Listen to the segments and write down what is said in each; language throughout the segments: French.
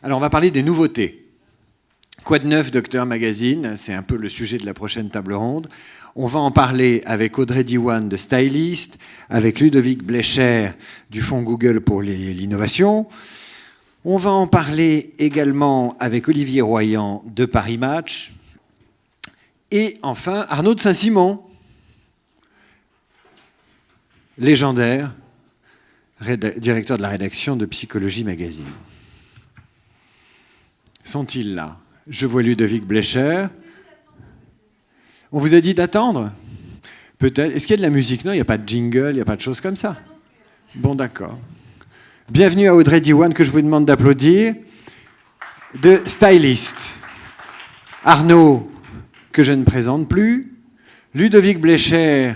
Alors, on va parler des nouveautés. Quoi de neuf, Docteur Magazine? C'est un peu le sujet de la prochaine table ronde. On va en parler avec Audrey Diwan de Stylist, avec Ludovic Blecher du Fonds Google pour l'innovation. On va en parler également avec Olivier Royan de Paris Match. Et enfin, Arnaud de Saint-Simon, légendaire, directeur de la rédaction de Psychologie Magazine. Sont-ils là? Je vois Ludovic Blecher. On vous a dit d'attendre? Peut-être. Est-ce qu'il y a de la musique? Non, il n'y a pas de jingle, il n'y a pas de choses comme ça. Bon, d'accord. Bienvenue à Audrey Diwan, que je vous demande d'applaudir, de Stylist. Arnaud, que je ne présente plus. Ludovic Blecher,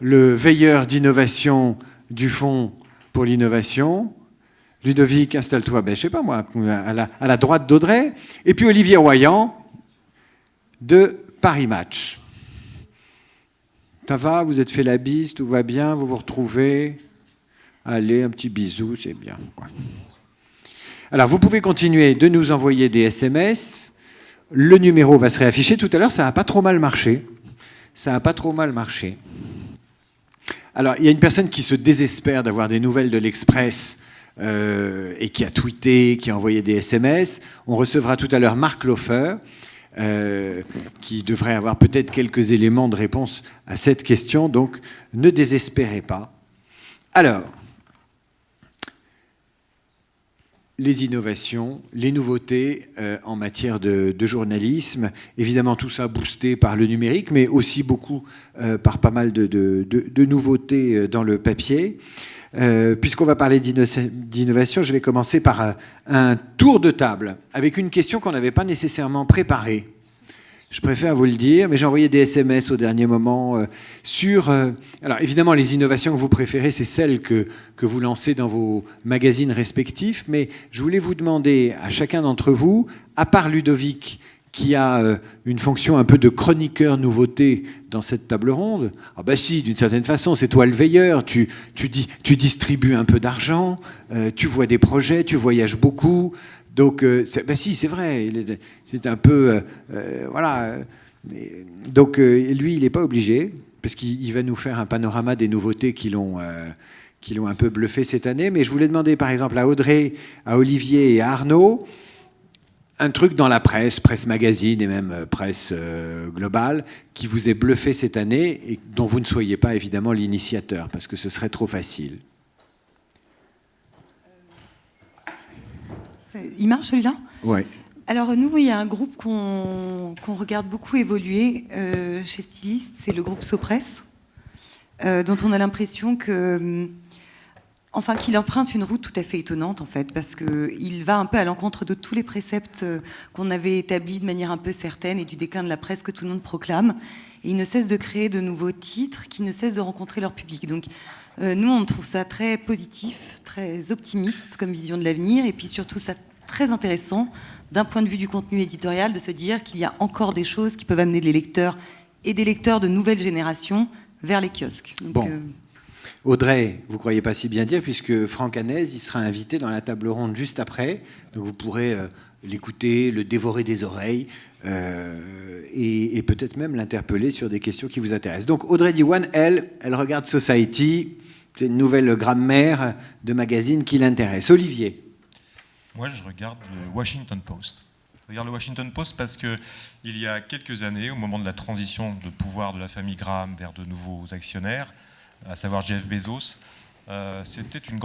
le veilleur d'innovation du Fonds pour l'innovation. Ludovic, installe-toi, je sais pas moi, à la droite d'Audrey. Et puis Olivier Royan, de Paris Match. Ça va? Vous êtes fait la bise? Tout va bien? Vous vous retrouvez? Allez, un petit bisou, c'est bien. Alors, vous pouvez continuer de nous envoyer des SMS. Le numéro va se réafficher. Tout à l'heure, ça n'a pas trop mal marché. Ça n'a pas trop mal marché. Alors, il y a une personne qui se désespère d'avoir des nouvelles de l'Express et qui a tweeté, qui a envoyé des SMS. On recevra tout à l'heure Marc Lofer, qui devrait avoir peut-être quelques éléments de réponse à cette question. Donc, ne désespérez pas. Alors, les innovations, les nouveautés en matière de journalisme, évidemment tout ça boosté par le numérique, mais aussi beaucoup par pas mal de nouveautés dans le papier. Puisqu'on va parler d'innovation, je vais commencer par un tour de table avec une question qu'on n'avait pas nécessairement préparée. Je préfère vous le dire, mais j'ai envoyé des SMS au dernier moment sur... alors évidemment, les innovations que vous préférez, c'est celles que vous lancez dans vos magazines respectifs, mais je voulais vous demander à chacun d'entre vous, à part Ludovic, qui a une fonction un peu de chroniqueur nouveauté dans cette table ronde. Ah bah si, d'une certaine façon, c'est toi le veilleur, tu distribues un peu d'argent, tu vois des projets, tu voyages beaucoup. Donc, si, c'est vrai, c'est un peu... voilà. Donc, lui, il n'est pas obligé, parce qu'il va nous faire un panorama des nouveautés qui l'ont un peu bluffé cette année. Mais je voulais demander, par exemple, à Audrey, à Olivier et à Arnaud, un truc dans la presse magazine et même presse globale, qui vous est bluffé cette année et dont vous ne soyez pas évidemment l'initiateur, parce que ce serait trop facile. Il marche celui-là? Oui. Alors nous, il y a un groupe qu'on regarde beaucoup évoluer chez Stylist, c'est le groupe Sopress, dont on a l'impression que... Enfin, qu'il emprunte une route tout à fait étonnante, en fait, parce qu'il va un peu à l'encontre de tous les préceptes qu'on avait établis de manière un peu certaine et du déclin de la presse que tout le monde proclame. Et il ne cesse de créer de nouveaux titres qui ne cessent de rencontrer leur public. Donc, nous, on trouve ça très positif, très optimiste comme vision de l'avenir, et puis surtout ça très intéressant d'un point de vue du contenu éditorial de se dire qu'il y a encore des choses qui peuvent amener les lecteurs et des lecteurs de nouvelles générations vers les kiosques. Donc, bon. Audrey, vous ne croyez pas si bien dire, puisque Franck Hanez, il sera invité dans la table ronde juste après, donc vous pourrez l'écouter, le dévorer des oreilles, et peut-être même l'interpeller sur des questions qui vous intéressent. Donc Audrey Diwan, elle regarde Society, c'est une nouvelle grammaire de magazine qui l'intéresse. Olivier? Moi, je regarde le Washington Post. Je regarde le Washington Post parce qu'il y a quelques années, au moment de la transition de pouvoir de la famille Graham vers de nouveaux actionnaires, à savoir Jeff Bezos, c'était une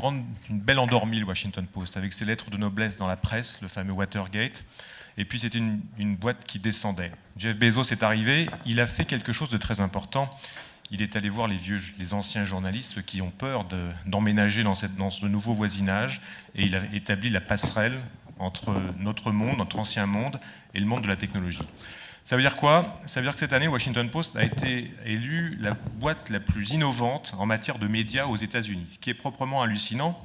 belle endormie, le Washington Post, avec ses lettres de noblesse dans la presse, le fameux Watergate. Et puis c'était une boîte qui descendait. Jeff Bezos est arrivé, il a fait quelque chose de très important. Il est allé voir les anciens journalistes, ceux qui ont peur d'emménager dans ce nouveau voisinage, et il a établi la passerelle entre notre monde, notre ancien monde, et le monde de la technologie. Ça veut dire quoi? Ça veut dire que cette année, Washington Post a été élue la boîte la plus innovante en matière de médias aux États-Unis, ce qui est proprement hallucinant.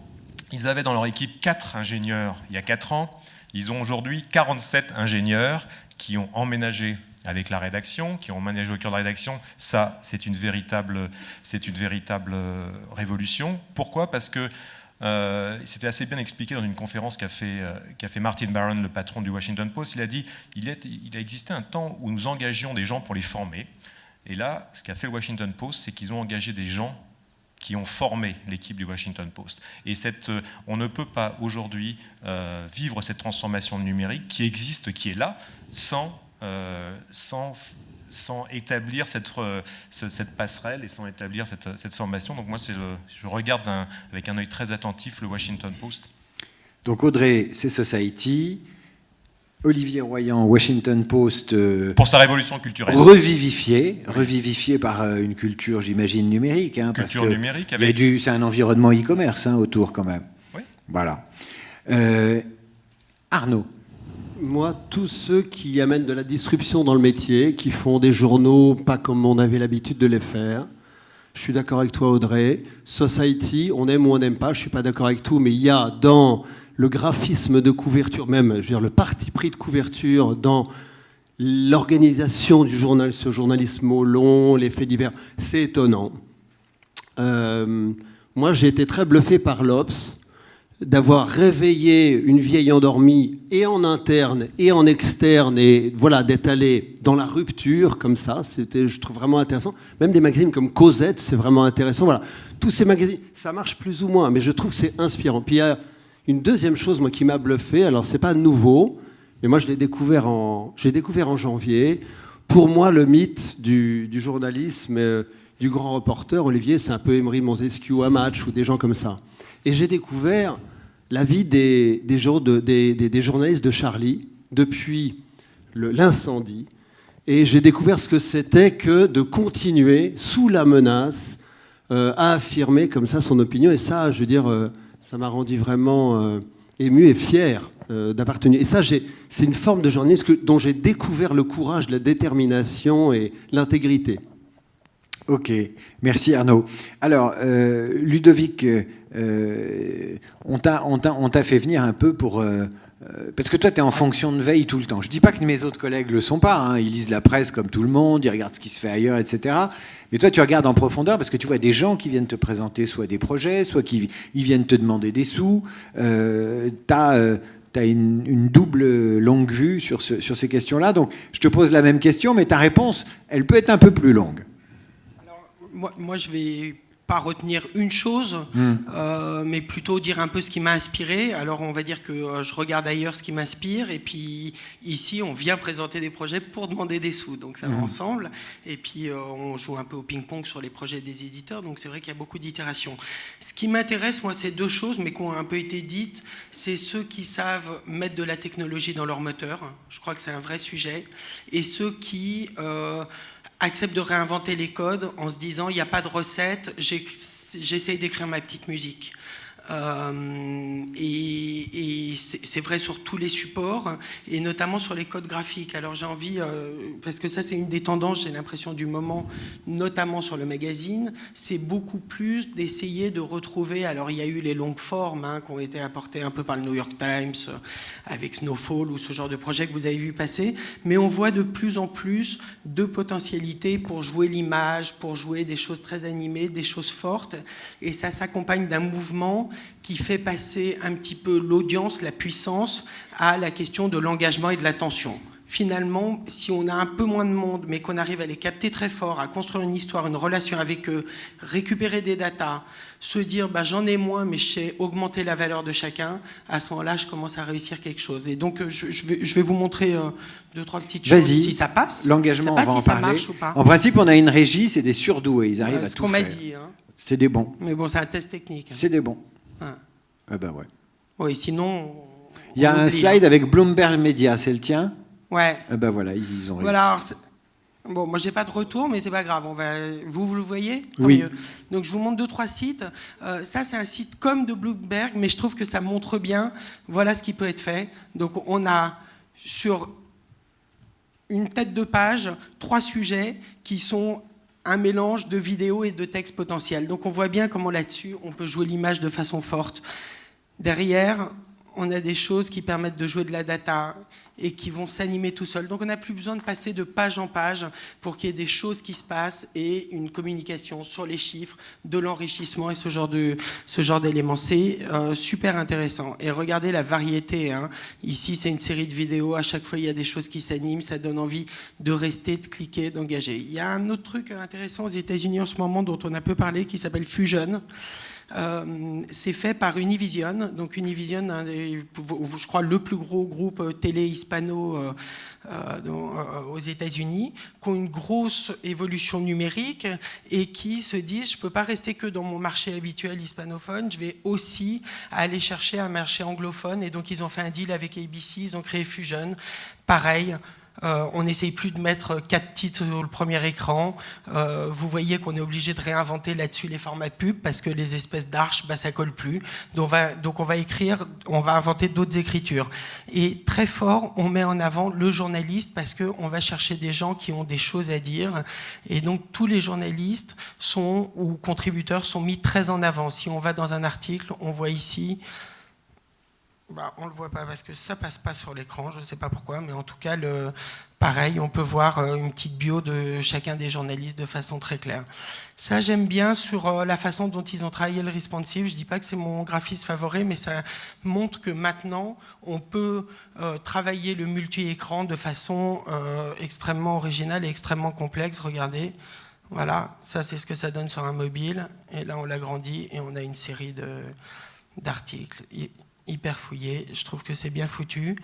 Ils avaient dans leur équipe 4 ingénieurs il y a 4 ans. Ils ont aujourd'hui 47 ingénieurs qui ont emménagé avec la rédaction, qui ont managé au cœur de la rédaction. Ça, c'est une véritable révolution. Pourquoi? Parce que C'était assez bien expliqué dans une conférence qu'a fait Martin Barron, le patron du Washington Post. Il a dit il a existé un temps où nous engagions des gens pour les former. Et là, ce qu'a fait le Washington Post, c'est qu'ils ont engagé des gens qui ont formé l'équipe du Washington Post. Et on ne peut pas aujourd'hui vivre cette transformation numérique qui existe, qui est là, sans établir cette passerelle et sans établir cette formation. Donc moi, je regarde avec un œil très attentif le Washington Post. Donc Audrey, c'est Society. Olivier Royan, Washington Post. Pour sa révolution culturelle. Revivifié par une culture, j'imagine, numérique. Culture numérique. C'est un environnement e-commerce autour quand même. Oui. Voilà. Arnaud. Moi, tous ceux qui amènent de la disruption dans le métier, qui font des journaux pas comme on avait l'habitude de les faire. Je suis d'accord avec toi, Audrey. Society, on aime ou on n'aime pas, je ne suis pas d'accord avec tout, mais il y a dans le graphisme de couverture, même, je veux dire, le parti pris de couverture, dans l'organisation du journal, ce journalisme au long, les faits divers, c'est étonnant. Moi, j'ai été très bluffé par l'Obs, d'avoir réveillé une vieille endormie et en interne et en externe, et voilà, d'être allé dans la rupture comme ça, c'était, je trouve vraiment intéressant. Même des magazines comme Cosette, c'est vraiment intéressant. Voilà, tous ces magazines, ça marche plus ou moins, mais je trouve que c'est inspirant. Puis il y a une deuxième chose, moi, qui m'a bluffé. Alors c'est pas nouveau, mais moi je l'ai découvert en janvier. Pour moi, le mythe du journalisme, du grand reporter, Olivier, c'est un peu Emery Montesquieu à Match ou des gens comme ça. Et j'ai découvert la vie des journalistes de Charlie depuis l'incendie. Et j'ai découvert ce que c'était que de continuer, sous la menace, à affirmer comme ça son opinion. Et ça, je veux dire, ça m'a rendu vraiment ému et fier d'appartenir. Et ça, c'est une forme de journalisme dont j'ai découvert le courage, la détermination et l'intégrité. Ok, merci Arnaud. Alors, Ludovic, on t'a fait venir un peu pour... parce que toi, tu es en fonction de veille tout le temps. Je ne dis pas que mes autres collègues ne le sont pas. Ils lisent la presse comme tout le monde, ils regardent ce qui se fait ailleurs, etc. Mais toi, tu regardes en profondeur parce que tu vois des gens qui viennent te présenter soit des projets, soit ils viennent te demander des sous. Tu as une double longue vue sur ces questions-là. Donc, je te pose la même question, mais ta réponse, elle peut être un peu plus longue. Moi, je vais pas retenir une chose, mais plutôt dire un peu ce qui m'a inspiré. Alors, on va dire que je regarde ailleurs ce qui m'inspire, et puis ici, on vient présenter des projets pour demander des sous. Donc, ça va ensemble. Et puis, on joue un peu au ping-pong sur les projets des éditeurs. Donc, c'est vrai qu'il y a beaucoup d'itérations. Ce qui m'intéresse, moi, c'est deux choses, mais qui ont un peu été dites. C'est ceux qui savent mettre de la technologie dans leur moteur. Je crois que c'est un vrai sujet. Et ceux qui... accepte de réinventer les codes en se disant il n'y a pas de recette, j'essaye d'écrire ma petite musique. Et c'est vrai sur tous les supports, et notamment sur les codes graphiques. Alors j'ai envie, parce que ça c'est une des tendances, j'ai l'impression du moment, notamment sur le magazine, c'est beaucoup plus d'essayer de retrouver, alors il y a eu les longues formes qui ont été apportées un peu par le New York Times, avec Snowfall ou ce genre de projet que vous avez vu passer, mais on voit de plus en plus de potentialités pour jouer l'image, pour jouer des choses très animées, des choses fortes, et ça s'accompagne d'un mouvement qui fait passer un petit peu l'audience, la puissance, à la question de l'engagement et de l'attention. Finalement, si on a un peu moins de monde, mais qu'on arrive à les capter très fort, à construire une histoire, une relation avec eux, récupérer des datas, se dire j'en ai moins, mais je sais augmenter la valeur de chacun, à ce moment-là, je commence à réussir quelque chose. Et donc, je vais vous montrer deux, trois petites choses, si ça passe. L'engagement, on va en si ça parler. marche ou pas. En principe, on a une régie, c'est des surdoués, ils arrivent à ce tout qu'on faire. m'a dit. C'est des bons. Mais bon, c'est un test technique. C'est des bons. Ah. Ben ouais. Oui, sinon... Il y a un slide avec Bloomberg Media, c'est le tien ? Ouais. Ben voilà, ils ont réussi. Voilà, alors, bon, moi j'ai pas de retour, mais c'est pas grave. Vous le voyez ? Oui. Mieux. Donc je vous montre 2-3 sites. Ça c'est un site comme de Bloomberg, mais je trouve que ça montre bien. Voilà ce qui peut être fait. Donc on a sur une tête de page 3 sujets qui sont un mélange de vidéos et de textes potentiels. Donc on voit bien comment là-dessus on peut jouer l'image de façon forte. Derrière, on a des choses qui permettent de jouer de la data et qui vont s'animer tout seuls. Donc on n'a plus besoin de passer de page en page pour qu'il y ait des choses qui se passent et une communication sur les chiffres, de l'enrichissement et ce genre d'éléments. C'est super intéressant. Et regardez la variété. Hein. Ici, c'est une série de vidéos. À chaque fois, il y a des choses qui s'animent. Ça donne envie de rester, de cliquer, d'engager. Il y a un autre truc intéressant aux États-Unis en ce moment dont on a peu parlé qui s'appelle Fusion. C'est fait par Univision. Donc Univision, je crois le plus gros groupe télé hispano aux États-Unis, qui ont une grosse évolution numérique et qui se disent je ne peux pas rester que dans mon marché habituel hispanophone, je vais aussi aller chercher un marché anglophone. Et donc ils ont fait un deal avec ABC, ils ont créé Fusion. Pareil. On n'essaye plus de mettre 4 titres sur le premier écran. Vous voyez qu'on est obligé de réinventer là-dessus les formats pub parce que les espèces d'arches, ça colle plus. Donc on va inventer d'autres écritures. Et très fort, on met en avant le journaliste parce qu'on va chercher des gens qui ont des choses à dire. Et donc tous les journalistes ou contributeurs sont mis très en avant. Si on va dans un article, on voit ici... on ne le voit pas parce que ça ne passe pas sur l'écran, je ne sais pas pourquoi, mais en tout cas, pareil, on peut voir une petite bio de chacun des journalistes de façon très claire. Ça, j'aime bien sur la façon dont ils ont travaillé le responsive. Je ne dis pas que c'est mon graphisme favori, mais ça montre que maintenant, on peut travailler le multi-écran de façon extrêmement originale et extrêmement complexe. Regardez, voilà, ça c'est ce que ça donne sur un mobile. Et là, on l'agrandit et on a une série d'articles. Hyper fouillé, je trouve que c'est bien foutu.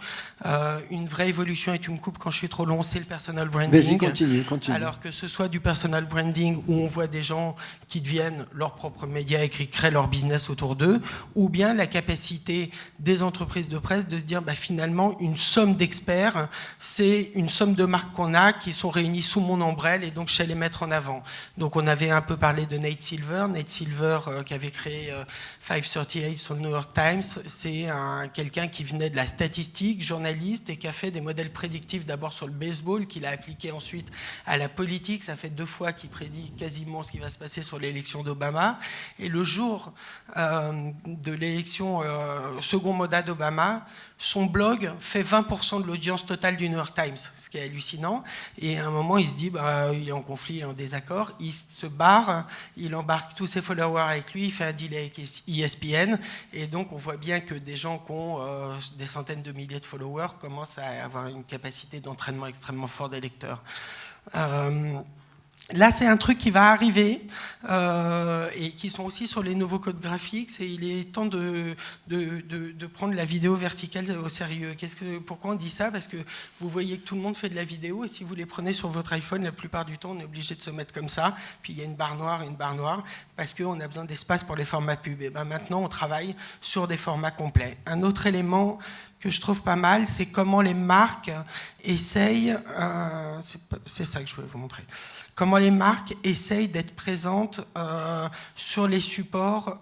Une vraie évolution, et tu me coupes quand je suis trop long, c'est le personal branding. Vas-y, continue. Alors que ce soit du personal branding où on voit des gens qui deviennent leurs propres médias et qui créent leur business autour d'eux, ou bien la capacité des entreprises de presse de se dire finalement une somme d'experts, c'est une somme de marques qu'on a qui sont réunies sous mon ombrelle et donc je sais les mettre en avant. Donc on avait un peu parlé de Nate Silver qui avait créé 538 sur le New York Times. C'est quelqu'un qui venait de la statistique, journaliste, et qui a fait des modèles prédictifs d'abord sur le baseball, qu'il a appliqué ensuite à la politique. Ça fait 2 fois qu'il prédit quasiment ce qui va se passer sur l'élection d'Obama. Et le jour de l'élection, second mandat d'Obama, son blog fait 20% de l'audience totale du New York Times, ce qui est hallucinant. Et à un moment, il se dit, il est en conflit, en désaccord, il se barre, il embarque tous ses followers avec lui, il fait un deal avec ESPN, et donc on voit bien que des gens qui ont des centaines de milliers de followers commencent à avoir une capacité d'entraînement extrêmement forte des lecteurs. Là, c'est un truc qui va arriver et qui sont aussi sur les nouveaux codes graphiques. Et il est temps de prendre la vidéo verticale au sérieux. Pourquoi on dit ça? Parce que vous voyez que tout le monde fait de la vidéo et si vous les prenez sur votre iPhone, la plupart du temps, on est obligé de se mettre comme ça. Puis il y a une barre noire parce qu'on a besoin d'espace pour les formats pub. Et maintenant, on travaille sur des formats complets. Un autre élément que je trouve pas mal, c'est comment les marques essayent... c'est ça que je voulais vous montrer. Comment les marques essayent d'être présentes sur les supports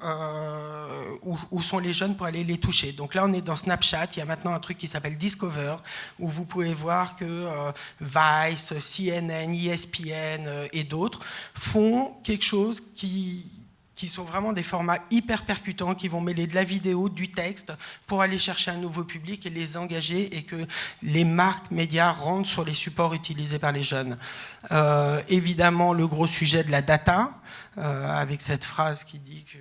où sont les jeunes pour aller les toucher. Donc là, on est dans Snapchat. Il y a maintenant un truc qui s'appelle Discover, où vous pouvez voir que Vice, CNN, ESPN et d'autres font quelque chose qui sont vraiment des formats hyper percutants, qui vont mêler de la vidéo, du texte, pour aller chercher un nouveau public et les engager, et que les marques médias rentrent sur les supports utilisés par les jeunes. Évidemment, le gros sujet de la data, avec cette phrase qui dit que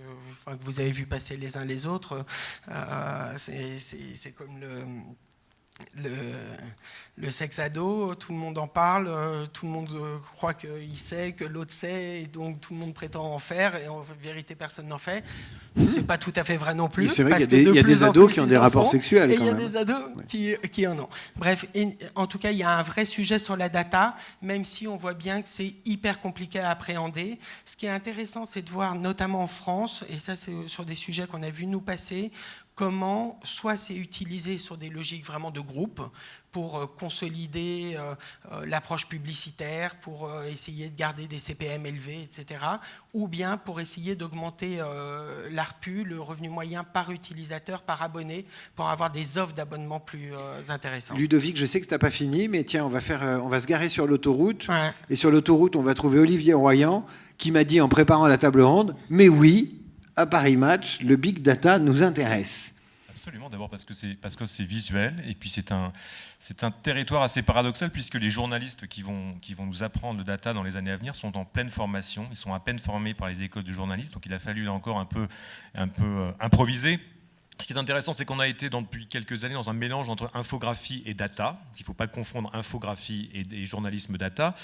vous avez vu passer les uns les autres, c'est comme le sexe ado, tout le monde en parle, tout le monde croit qu'il sait, que l'autre sait, et donc tout le monde prétend en faire, et en vérité personne n'en fait. C'est pas tout à fait vrai non plus. C'est vrai qu'il y a des ados qui ont des rapports sexuels. Et il y a des ados qui en ont. Bref, en tout cas, il y a un vrai sujet sur la data, même si on voit bien que c'est hyper compliqué à appréhender. Ce qui est intéressant, c'est de voir, notamment en France, et ça c'est sur des sujets qu'on a vu nous passer, comment soit c'est utilisé sur des logiques vraiment de groupe pour consolider l'approche publicitaire, pour essayer de garder des CPM élevés, etc. Ou bien pour essayer d'augmenter l'ARPU, le revenu moyen par utilisateur, par abonné, pour avoir des offres d'abonnement plus intéressantes. Ludovic, je sais que tu n'as pas fini, mais tiens, on va se garer sur l'autoroute. Ouais. Et sur l'autoroute, on va trouver Olivier Royan, qui m'a dit en préparant la table ronde, mais oui, à Paris Match, le big data nous intéresse. Absolument, d'abord parce que c'est visuel, et puis c'est un territoire assez paradoxal, puisque les journalistes qui vont nous apprendre le data dans les années à venir sont en pleine formation, ils sont à peine formés par les écoles de journalistes, donc il a fallu là encore un peu improviser. Ce qui est intéressant, c'est qu'on a été depuis quelques années dans un mélange entre infographie et data. Il ne faut pas confondre infographie et journalisme data.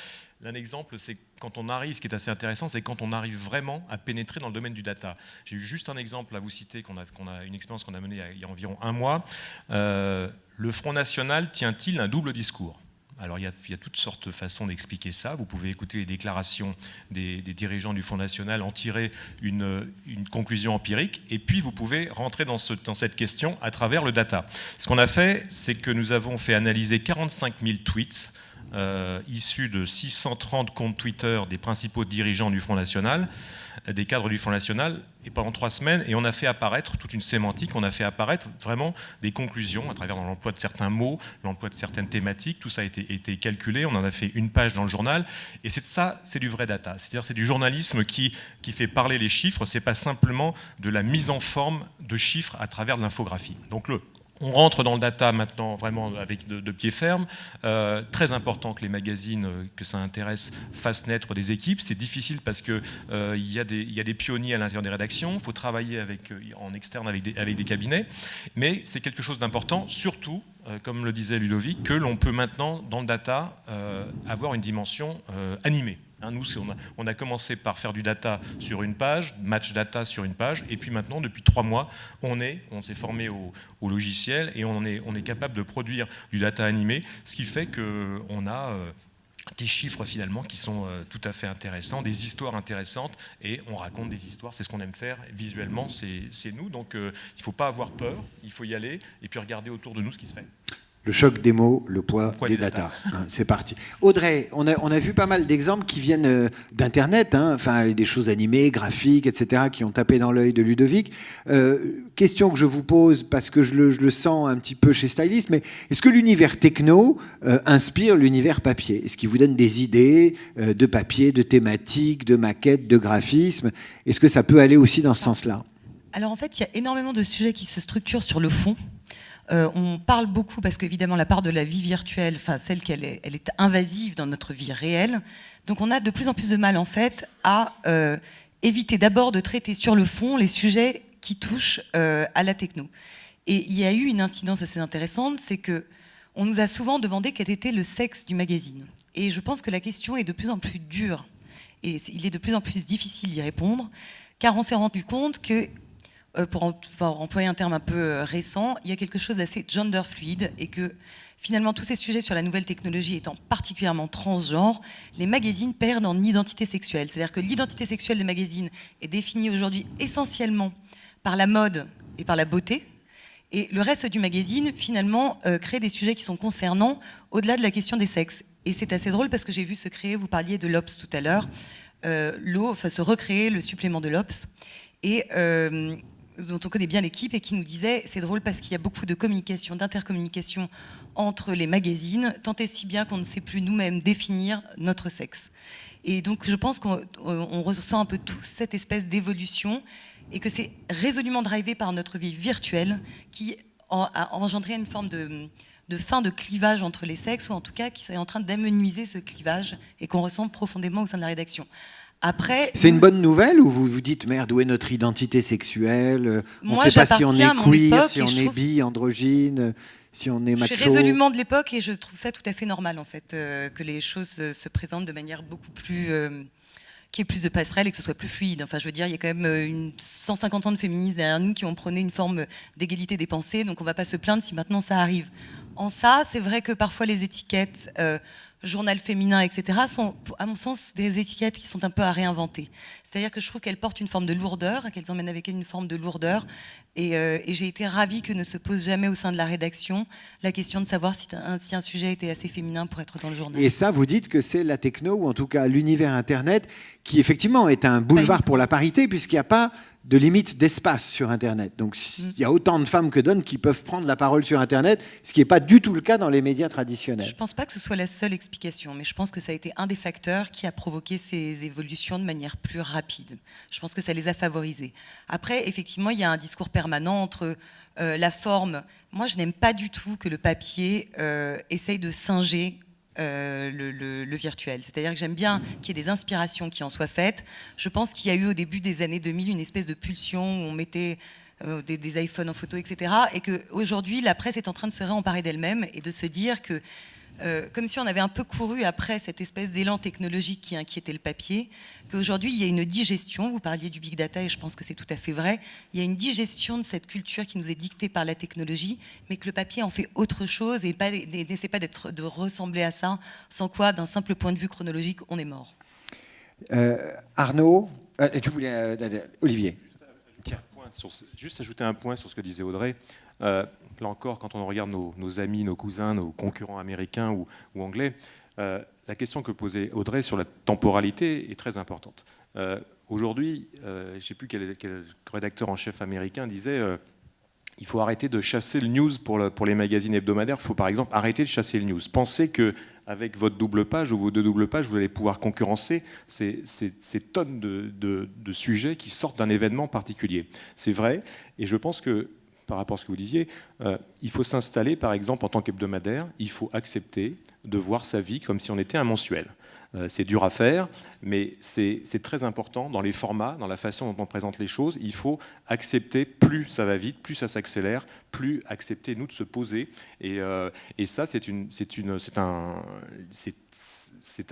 Un exemple, c'est quand on arrive, ce qui est assez intéressant, c'est quand on arrive vraiment à pénétrer dans le domaine du data. J'ai eu juste un exemple à vous citer, une expérience qu'on a menée il y a environ un mois. Le Front National tient-il un double discours ? Alors il y a toutes sortes de façons d'expliquer ça. Vous pouvez écouter les déclarations des dirigeants du Front National, en tirer une conclusion empirique, et puis vous pouvez rentrer dans cette question à travers le data. Ce qu'on a fait, c'est que nous avons fait analyser 45 000 tweets issus de 630 comptes Twitter des principaux dirigeants du Front National, des cadres du Front National, et pendant 3 semaines, et on a fait apparaître toute une sémantique, on a fait apparaître vraiment des conclusions à travers l'emploi de certains mots, l'emploi de certaines thématiques, tout ça a été calculé, on en a fait une page dans le journal, et c'est du vrai data, c'est-à-dire c'est du journalisme qui fait parler les chiffres, c'est pas simplement de la mise en forme de chiffres à travers de l'infographie. Donc on rentre dans le data maintenant vraiment avec de pied ferme. Très important que les magazines que ça intéresse fassent naître des équipes. C'est difficile parce qu'il y a des pionniers à l'intérieur des rédactions. Il faut travailler en externe avec des cabinets. Mais c'est quelque chose d'important, surtout, comme le disait Ludovic, que l'on peut maintenant, dans le data, avoir une dimension animée. Nous, on a commencé par faire du data sur une page, match data sur une page, et puis maintenant, depuis 3 mois, on s'est formé au logiciel et on est capable de produire du data animé, ce qui fait qu'on a des chiffres finalement qui sont tout à fait intéressants, des histoires intéressantes, et on raconte des histoires, c'est ce qu'on aime faire visuellement, c'est nous, donc il ne faut pas avoir peur, il faut y aller, et puis regarder autour de nous ce qui se fait. Le choc des mots, le poids des data. C'est parti. Audrey, on a vu pas mal d'exemples qui viennent d'Internet, enfin des choses animées, graphiques, etc., qui ont tapé dans l'œil de Ludovic. Question que je vous pose, parce que je le sens un petit peu chez Stylist, mais est-ce que l'univers techno inspire l'univers papier ? Est-ce qu'il vous donne des idées de papier, de thématiques, de maquettes, de graphismes ? Est-ce que ça peut aller aussi dans ce sens-là ? Alors en fait, il y a énormément de sujets qui se structurent sur le fond. On parle beaucoup parce qu'évidemment la part de la vie virtuelle, enfin celle elle est invasive dans notre vie réelle. Donc on a de plus en plus de mal en fait à éviter d'abord de traiter sur le fond les sujets qui touchent à la techno. Et il y a eu une incidence assez intéressante, c'est que on nous a souvent demandé quel était le sexe du magazine. Et je pense que la question est de plus en plus dure et il est de plus en plus difficile d'y répondre, car on s'est rendu compte que pour employer un terme un peu récent, il y a quelque chose d'assez gender fluide et que finalement tous ces sujets sur la nouvelle technologie étant particulièrement transgenres, les magazines perdent en identité sexuelle. C'est-à-dire que l'identité sexuelle des magazines est définie aujourd'hui essentiellement par la mode et par la beauté. Et le reste du magazine, finalement, crée des sujets qui sont concernants au-delà de la question des sexes. Et c'est assez drôle parce que j'ai vu se créer, vous parliez de l'Obs tout à l'heure, se recréer le supplément de l'Obs. Et dont on connaît bien l'équipe et qui nous disait c'est drôle parce qu'il y a beaucoup de communication, d'intercommunication entre les magazines, tant et si bien qu'on ne sait plus nous-mêmes définir notre sexe. Et donc je pense qu'on ressent un peu tous cette espèce d'évolution et que c'est résolument drivé par notre vie virtuelle qui a engendré une forme de fin de clivage entre les sexes, ou en tout cas qui est en train d'amenuiser ce clivage et qu'on ressent profondément au sein de la rédaction. Après, c'est une bonne nouvelle ou vous vous dites merde, où est notre identité sexuelle ? On ne sait pas si on est queer, si on est bi, androgyne, si on est macho. Je suis résolument de l'époque et je trouve ça tout à fait normal en fait que les choses se présentent de manière beaucoup plus qu'il y ait plus de passerelles et que ce soit plus fluide. Enfin, je veux dire, il y a quand même 150 ans de féminisme derrière nous qui ont prôné une forme d'égalité des pensées, donc on ne va pas se plaindre si maintenant ça arrive. En ça, c'est vrai que parfois les étiquettes journal féminin, etc., sont, à mon sens, des étiquettes qui sont un peu à réinventer. C'est-à-dire que je trouve qu'elles portent une forme de lourdeur, qu'elles emmènent avec elles une forme de lourdeur, et j'ai été ravie que ne se pose jamais au sein de la rédaction la question de savoir si un sujet était assez féminin pour être dans le journal. Et ça, vous dites que c'est la techno, ou en tout cas l'univers Internet, qui effectivement est un boulevard pour la parité, puisqu'il n'y a pas de limite d'espace sur Internet. Donc il y a autant de femmes que d'hommes qui peuvent prendre la parole sur Internet, ce qui n'est pas du tout le cas dans les médias traditionnels. Je ne pense pas que ce soit la seule explication, mais je pense que ça a été un des facteurs qui a provoqué ces évolutions de manière plus rapide. Je pense que ça les a favorisés. Après, effectivement, il y a un discours permanent entre la forme. Moi, je n'aime pas du tout que le papier essaye de singer le virtuel. C'est-à-dire que j'aime bien qu'il y ait des inspirations qui en soient faites. Je pense qu'il y a eu au début des années 2000 une espèce de pulsion où on mettait des iPhones en photo, etc. Et qu'aujourd'hui, la presse est en train de se réemparer d'elle-même et de se dire que, comme si on avait un peu couru après cette espèce d'élan technologique qui inquiétait le papier, qu'aujourd'hui, il y a une digestion. Vous parliez du big data et je pense que c'est tout à fait vrai. Il y a une digestion de cette culture qui nous est dictée par la technologie, mais que le papier en fait autre chose et n'essaie pas de ressembler à ça, sans quoi, d'un simple point de vue chronologique, on est mort. Arnaud, tu voulais... Olivier. Juste ajouter un point sur ce que disait Audrey. Là encore, quand on regarde nos amis, nos cousins, nos concurrents américains ou anglais, la question que posait Audrey sur la temporalité est très importante. Aujourd'hui, je ne sais plus quel rédacteur en chef américain disait il faut arrêter de chasser le news pour les magazines hebdomadaires. Il faut par exemple arrêter de chasser le news. Pensez qu'avec votre double page ou vos 2 doubles pages, vous allez pouvoir concurrencer ces tonnes de sujets qui sortent d'un événement particulier. C'est vrai, et je pense que par rapport à ce que vous disiez, il faut s'installer, par exemple, en tant qu'hebdomadaire, il faut accepter de voir sa vie comme si on était un mensuel. C'est dur à faire, mais c'est très important dans les formats, dans la façon dont on présente les choses. Il faut accepter, plus ça va vite, plus ça s'accélère, plus accepter, nous, de se poser. Et ça, c'est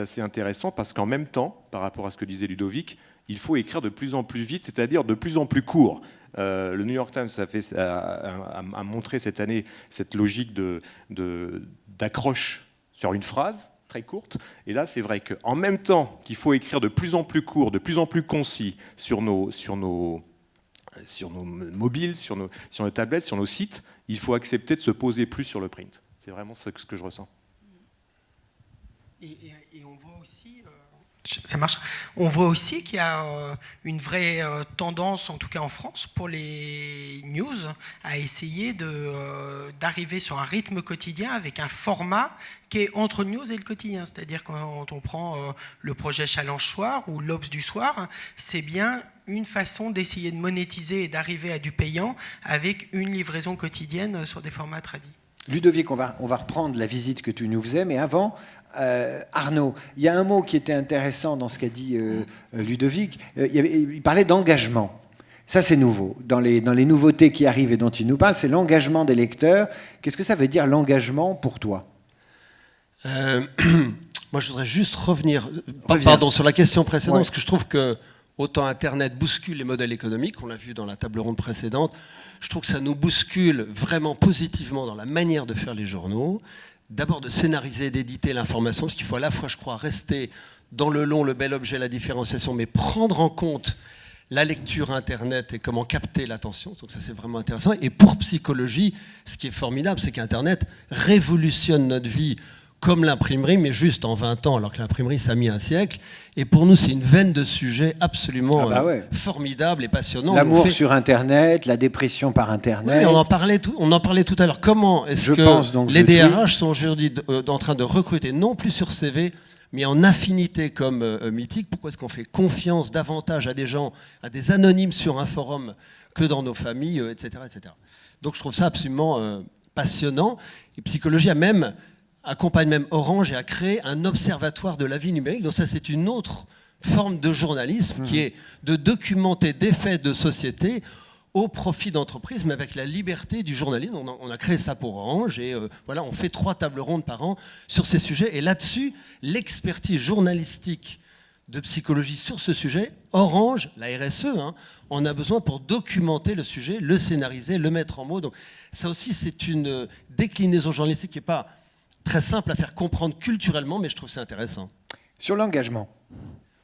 assez intéressant parce qu'en même temps, par rapport à ce que disait Ludovic, il faut écrire de plus en plus vite, c'est-à-dire de plus en plus court. Le New York Times a montré cette année cette logique d'accroche sur une phrase très courte. Et là, c'est vrai qu'en même temps qu'il faut écrire de plus en plus court, de plus en plus concis sur nos mobiles, sur nos tablettes, sur nos sites, il faut accepter de se poser plus sur le print. C'est vraiment ce que je ressens. Et on voit aussi... Ça marche. On voit aussi qu'il y a une vraie tendance, en tout cas en France, pour les news, à essayer d'arriver sur un rythme quotidien avec un format qui est entre news et le quotidien. C'est-à-dire quand on prend le projet Challenge Soir ou l'Obs du soir, c'est bien une façon d'essayer de monétiser et d'arriver à du payant avec une livraison quotidienne sur des formats tradis. Ludovic, on va reprendre la visite que tu nous faisais, mais avant, Arnaud, il y a un mot qui était intéressant dans ce qu'a dit Ludovic. Il parlait d'engagement. Ça, c'est nouveau. Dans les nouveautés qui arrivent et dont il nous parle, c'est l'engagement des lecteurs. Qu'est-ce que ça veut dire, l'engagement, pour toi ? Moi, je voudrais juste revenir sur la question précédente, Ouais. parce que je trouve que autant Internet bouscule les modèles économiques, on l'a vu dans la table ronde précédente, je trouve que ça nous bouscule vraiment positivement dans la manière de faire les journaux. D'abord de scénariser, d'éditer l'information, parce qu'il faut à la fois, je crois, rester dans le long, le bel objet, la différenciation, mais prendre en compte la lecture Internet et comment capter l'attention. Donc ça, c'est vraiment intéressant. Et pour psychologie, ce qui est formidable, c'est qu'Internet révolutionne notre vie comme l'imprimerie, mais juste en 20 ans, alors que l'imprimerie, ça a mis un siècle. Et pour nous, c'est une veine de sujets absolument formidable et passionnant. L'amour sur Internet, la dépression par Internet. Oui, on en parlait tout à l'heure. Comment est-ce que les DRH sont aujourd'hui en train de recruter, non plus sur CV, mais en affinité comme mythique? Pourquoi est-ce qu'on fait confiance davantage à des gens, à des anonymes sur un forum que dans nos familles, etc., etc. Donc je trouve ça absolument passionnant. Et Psychologie accompagne même Orange et a créé un observatoire de la vie numérique. Donc ça, c'est une autre forme de journalisme qui est de documenter des faits de société au profit d'entreprises, mais avec la liberté du journalisme. On a créé ça pour Orange et voilà, on fait 3 tables rondes par an sur ces sujets. Et là-dessus, l'expertise journalistique de Psychologie sur ce sujet, Orange, la RSE, en a besoin pour documenter le sujet, le scénariser, le mettre en mots. Donc ça aussi, c'est une déclinaison journalistique qui n'est pas très simple à faire comprendre culturellement, mais je trouve ça intéressant. Sur l'engagement.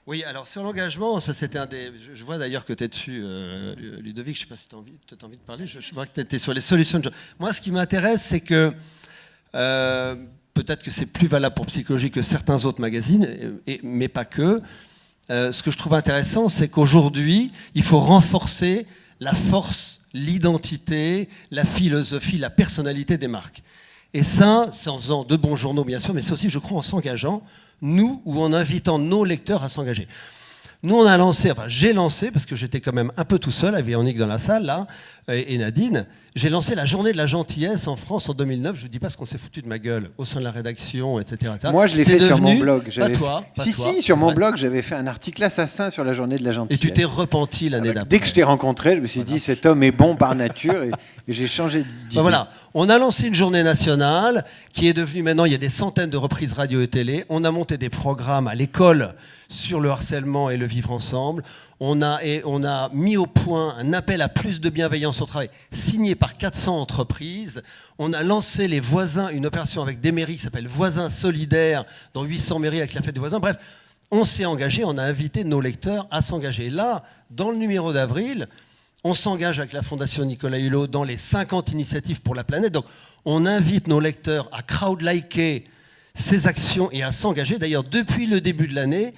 Oui, alors sur l'engagement, ça c'était un des... Je vois d'ailleurs que tu es dessus, Ludovic, je ne sais pas si tu as peut-être envie de parler, je vois que tu étais sur les solutions. Moi, ce qui m'intéresse, c'est que peut-être que c'est plus valable pour Psychologie que certains autres magazines, mais pas que. ce que je trouve intéressant, c'est qu'aujourd'hui, il faut renforcer la force, l'identité, la philosophie, la personnalité des marques. Et ça, c'est en faisant de bons journaux, bien sûr, mais c'est aussi, je crois, en s'engageant, nous, ou en invitant nos lecteurs à s'engager. Nous, on a lancé, enfin, j'ai lancé, parce que j'étais quand même un peu tout seul, avec Véronique dans la salle, là, et Nadine, j'ai lancé la journée de la gentillesse en France en 2009. Je ne dis pas ce qu'on s'est foutu de ma gueule au sein de la rédaction, etc. Moi, je l'ai fait sur mon blog. Pas toi. Si, sur mon blog, j'avais fait un article assassin sur la journée de la gentillesse. Et tu t'es repenti l'année d'après. Dès que je t'ai rencontré, je me suis dit, cet homme est bon par nature, et j'ai changé d'idée. Ben voilà, on a lancé une journée nationale qui est devenue maintenant, il y a des centaines de reprises radio et télé. On a monté des programmes à l'école sur le harcèlement et le vivre ensemble. On a mis au point un appel à plus de bienveillance au travail, signé par 400 entreprises. On a lancé les voisins, une opération avec des mairies qui s'appelle Voisins solidaires, dans 800 mairies avec la fête des voisins. Bref, on s'est engagé, on a invité nos lecteurs à s'engager. Là, dans le numéro d'avril, on s'engage avec la Fondation Nicolas Hulot dans les 50 initiatives pour la planète. Donc, on invite nos lecteurs à crowdliker ces actions et à s'engager. D'ailleurs, depuis le début de l'année,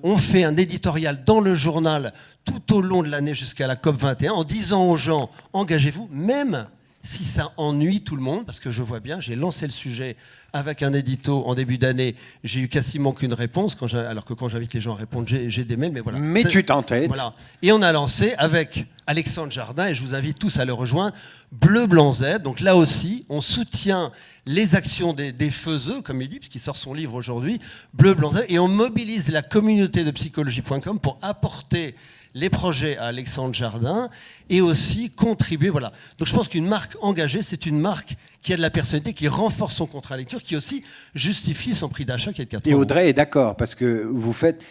on fait un éditorial dans le journal tout au long de l'année jusqu'à la COP21 en disant aux gens, engagez-vous, même si ça ennuie tout le monde, parce que je vois bien, j'ai lancé le sujet avec un édito en début d'année, j'ai eu quasiment qu'une réponse, alors que quand j'invite les gens à répondre, j'ai des mails, mais voilà. Mais tu t'entêtes. Voilà. Et on a lancé avec Alexandre Jardin, et je vous invite tous à le rejoindre, Bleu, Blanc, Zèbre. Donc là aussi, on soutient les actions des faiseux, comme il dit, puisqu'il sort son livre aujourd'hui, Bleu, Blanc, Zèbre, et on mobilise la communauté de psychologie.com pour apporter les projets à Alexandre Jardin et aussi contribuer. Voilà. Donc je pense qu'une marque engagée, c'est une marque qui a de la personnalité, qui renforce son contrat lecture, qui aussi justifie son prix d'achat qui est de 4 €. Et Audrey est d'accord, parce que vous faites...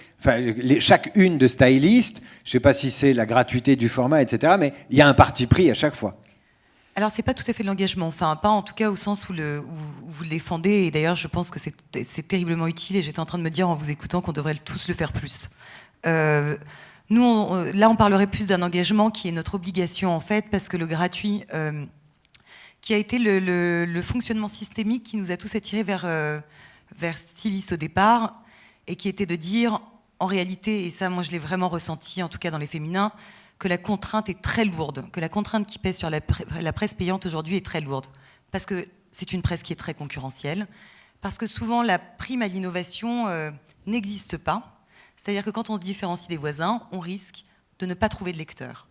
chaque une de styliste, je ne sais pas si c'est la gratuité du format, etc., mais il y a un parti pris à chaque fois. Alors, c'est pas tout à fait de l'engagement, enfin, pas en tout cas au sens où vous le défendez, et d'ailleurs, je pense que c'est terriblement utile, et j'étais en train de me dire en vous écoutant qu'on devrait tous le faire plus. Nous, là, on parlerait plus d'un engagement qui est notre obligation, en fait, parce que le gratuit, qui a été le fonctionnement systémique qui nous a tous attirés vers Styliste au départ, et qui était de dire, en réalité, et ça, moi, je l'ai vraiment ressenti, en tout cas dans les féminins, que la contrainte est très lourde, que la contrainte qui pèse sur la presse payante aujourd'hui est très lourde, parce que c'est une presse qui est très concurrentielle, parce que souvent la prime à l'innovation n'existe pas. C'est-à-dire que quand on se différencie des voisins, on risque de ne pas trouver de lecteurs.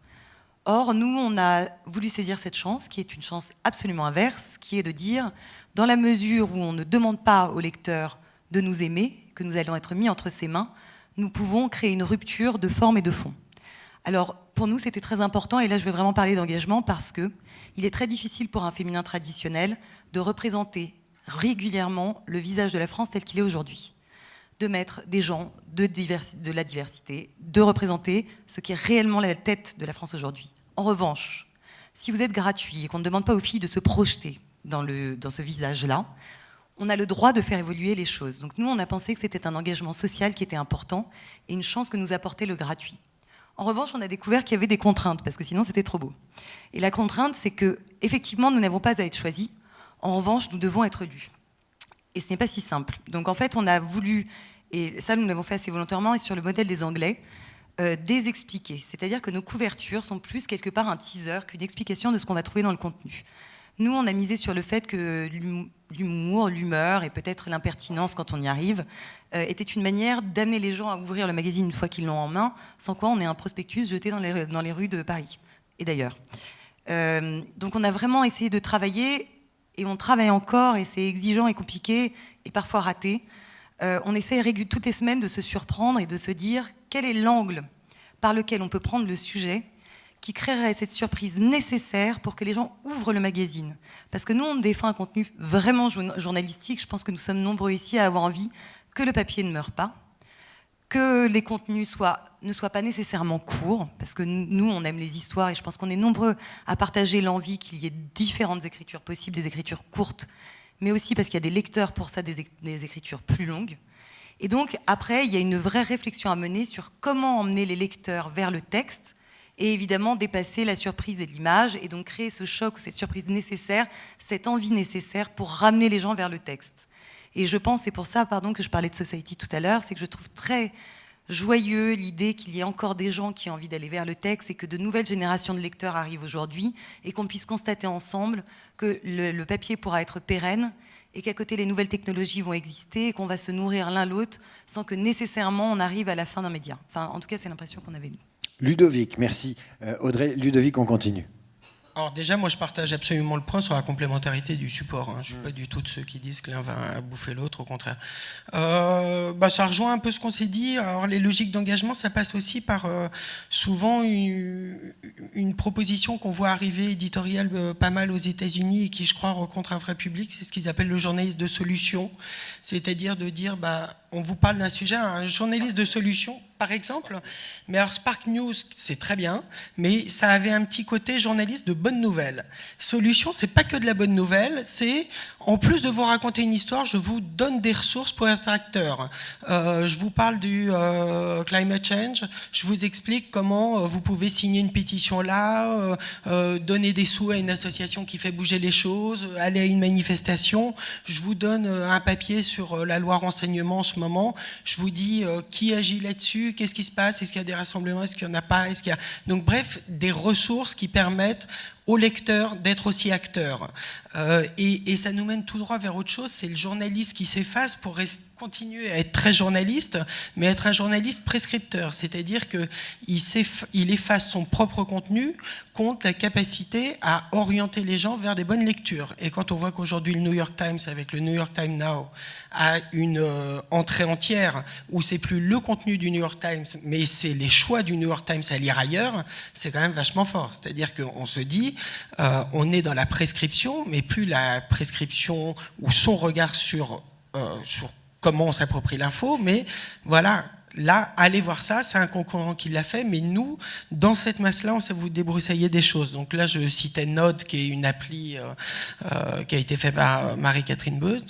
Or, nous, on a voulu saisir cette chance, qui est une chance absolument inverse, qui est de dire, dans la mesure où on ne demande pas aux lecteurs de nous aimer, que nous allons être mis entre ses mains, nous pouvons créer une rupture de forme et de fond. Alors, pour nous, c'était très important, et là, je vais vraiment parler d'engagement, parce qu'il est très difficile pour un féminin traditionnel de représenter régulièrement le visage de la France tel qu'il est aujourd'hui. De mettre des gens de la diversité, de représenter ce qui est réellement la tête de la France aujourd'hui. En revanche, si vous êtes gratuit et qu'on ne demande pas aux filles de se projeter dans ce visage-là, on a le droit de faire évoluer les choses. Donc nous, on a pensé que c'était un engagement social qui était important et une chance que nous apportait le gratuit. En revanche, on a découvert qu'il y avait des contraintes, parce que sinon c'était trop beau. Et la contrainte, c'est que, effectivement, nous n'avons pas à être choisis. En revanche, nous devons être lus. Et ce n'est pas si simple. Donc en fait, on a voulu, et ça nous l'avons fait assez volontairement, et sur le modèle des Anglais, désexpliquer. C'est-à-dire que nos couvertures sont plus quelque part un teaser qu'une explication de ce qu'on va trouver dans le contenu. Nous, on a misé sur le fait que l'humour, l'humeur et peut-être l'impertinence quand on y arrive était une manière d'amener les gens à ouvrir le magazine une fois qu'ils l'ont en main, sans quoi on est un prospectus jeté dans les rues de Paris et d'ailleurs. Donc on a vraiment essayé de travailler, et on travaille encore, et c'est exigeant et compliqué et parfois raté. On essaie toutes les semaines de se surprendre et de se dire quel est l'angle par lequel on peut prendre le sujet qui créerait cette surprise nécessaire pour que les gens ouvrent le magazine. Parce que nous, on défend un contenu vraiment journalistique. Je pense que nous sommes nombreux ici à avoir envie que le papier ne meure pas, que les contenus ne soient pas nécessairement courts, parce que nous, on aime les histoires, et je pense qu'on est nombreux à partager l'envie qu'il y ait différentes écritures possibles, des écritures courtes, mais aussi parce qu'il y a des lecteurs pour ça, des écritures plus longues. Et donc, après, il y a une vraie réflexion à mener sur comment emmener les lecteurs vers le texte, et évidemment dépasser la surprise et l'image, et donc créer ce choc, cette surprise nécessaire, cette envie nécessaire pour ramener les gens vers le texte. Et je pense, c'est pour ça, que je parlais de Society tout à l'heure, c'est que je trouve très joyeux l'idée qu'il y ait encore des gens qui ont envie d'aller vers le texte et que de nouvelles générations de lecteurs arrivent aujourd'hui et qu'on puisse constater ensemble que le papier pourra être pérenne et qu'à côté les nouvelles technologies vont exister et qu'on va se nourrir l'un l'autre sans que nécessairement on arrive à la fin d'un média. Enfin, en tout cas, c'est l'impression qu'on avait nous. Ludovic, merci. Audrey, Ludovic, on continue. Alors déjà, moi je partage absolument le point sur la complémentarité du support. Je ne suis pas du tout de ceux qui disent que l'un va bouffer l'autre, au contraire. Ça rejoint un peu ce qu'on s'est dit. Alors les logiques d'engagement, ça passe aussi par souvent une proposition qu'on voit arriver éditoriale pas mal aux États-Unis et qui, je crois, rencontre un vrai public. C'est ce qu'ils appellent le journaliste de solution. C'est-à-dire de dire, on vous parle d'un sujet, un journaliste de solution, par exemple. Mais alors Spark News, c'est très bien, mais ça avait un petit côté journaliste de bonnes nouvelles. Solution, c'est pas que de la bonne nouvelle, c'est en plus de vous raconter une histoire, je vous donne des ressources pour être acteur. Je vous parle du climate change, je vous explique comment vous pouvez signer une pétition là, donner des sous à une association qui fait bouger les choses, aller à une manifestation. Je vous donne un papier sur la loi renseignement en ce moment. Je vous dis qui agit là-dessus, qu'est-ce qui se passe, est-ce qu'il y a des rassemblements, est-ce qu'il n'y en a pas, est-ce qu'il y a... Donc bref, des ressources qui permettent aux lecteurs d'être aussi acteurs. Et ça nous mène tout droit vers autre chose, c'est le journaliste qui s'efface pour continuer à être très journaliste, mais être un journaliste prescripteur, c'est-à-dire qu'il efface son propre contenu contre la capacité à orienter les gens vers des bonnes lectures. Et quand on voit qu'aujourd'hui le New York Times, avec le New York Times Now, a une entrée entière où c'est plus le contenu du New York Times, mais c'est les choix du New York Times à lire ailleurs, c'est quand même vachement fort. C'est-à-dire qu'on se dit, on est dans la prescription, mais plus la prescription ou son regard sur comment on s'approprie l'info, mais voilà, là, allez voir ça, c'est un concurrent qui l'a fait, mais nous, dans cette masse-là, on sait vous débroussailler des choses. Donc là, je citais Node, qui est une appli qui a été faite par Marie-Catherine Beuth,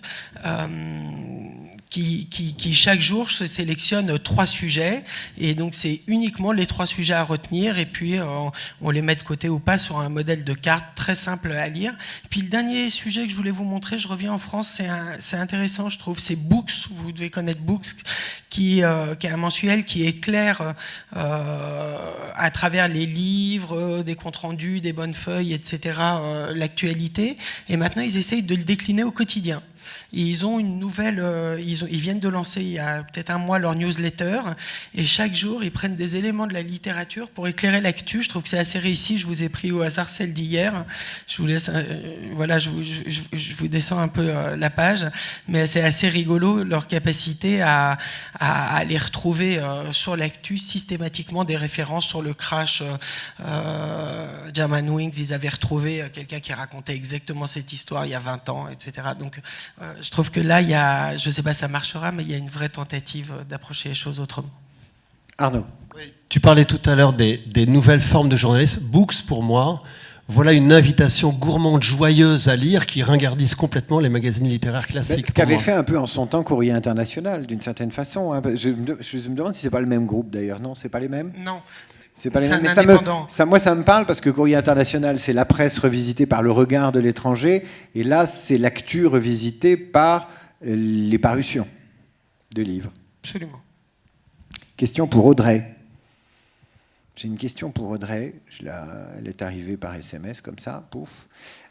qui chaque jour se sélectionne 3 sujets, et donc c'est uniquement les 3 sujets à retenir, et puis on les met de côté ou pas sur un modèle de carte très simple à lire. Puis le dernier sujet que je voulais vous montrer, je reviens en France, c'est intéressant, je trouve, c'est Books, vous devez connaître Books, qui est un mensuel qui éclaire à travers les livres, des comptes rendus, des bonnes feuilles, etc., l'actualité, et maintenant ils essayent de le décliner au quotidien. Et ils ont une nouvelle, ils viennent de lancer il y a peut-être un mois leur newsletter, et chaque jour ils prennent des éléments de la littérature pour éclairer l'actu. Je trouve que c'est assez réussi. Je vous ai pris au hasard celle d'hier. Je vous laisse, voilà, je vous descends un peu la page, mais c'est assez rigolo leur capacité à aller retrouver sur l'actu systématiquement des références sur le crash Germanwings. Ils avaient retrouvé quelqu'un qui racontait exactement cette histoire il y a 20 ans, etc. Donc je trouve que là, il y a, je ne sais pas si ça marchera, mais il y a une vraie tentative d'approcher les choses autrement. Arnaud. Oui. Tu parlais tout à l'heure des nouvelles formes de journalisme. Books, pour moi, voilà une invitation gourmande, joyeuse à lire qui ringardise complètement les magazines littéraires classiques. Ce qu'avait fait un peu en son temps Courrier International, d'une certaine façon. Hein. Je me demande si ce n'est pas le même groupe d'ailleurs. Non, ce n'est pas les mêmes ? Non. C'est pas les mêmes. Mais moi, ça me parle parce que Courrier International, c'est la presse revisitée par le regard de l'étranger, et là, c'est l'actu revisitée par les parutions de livres. Absolument. Question pour Audrey. J'ai une question pour Audrey. Elle est arrivée par SMS comme ça. Pouf.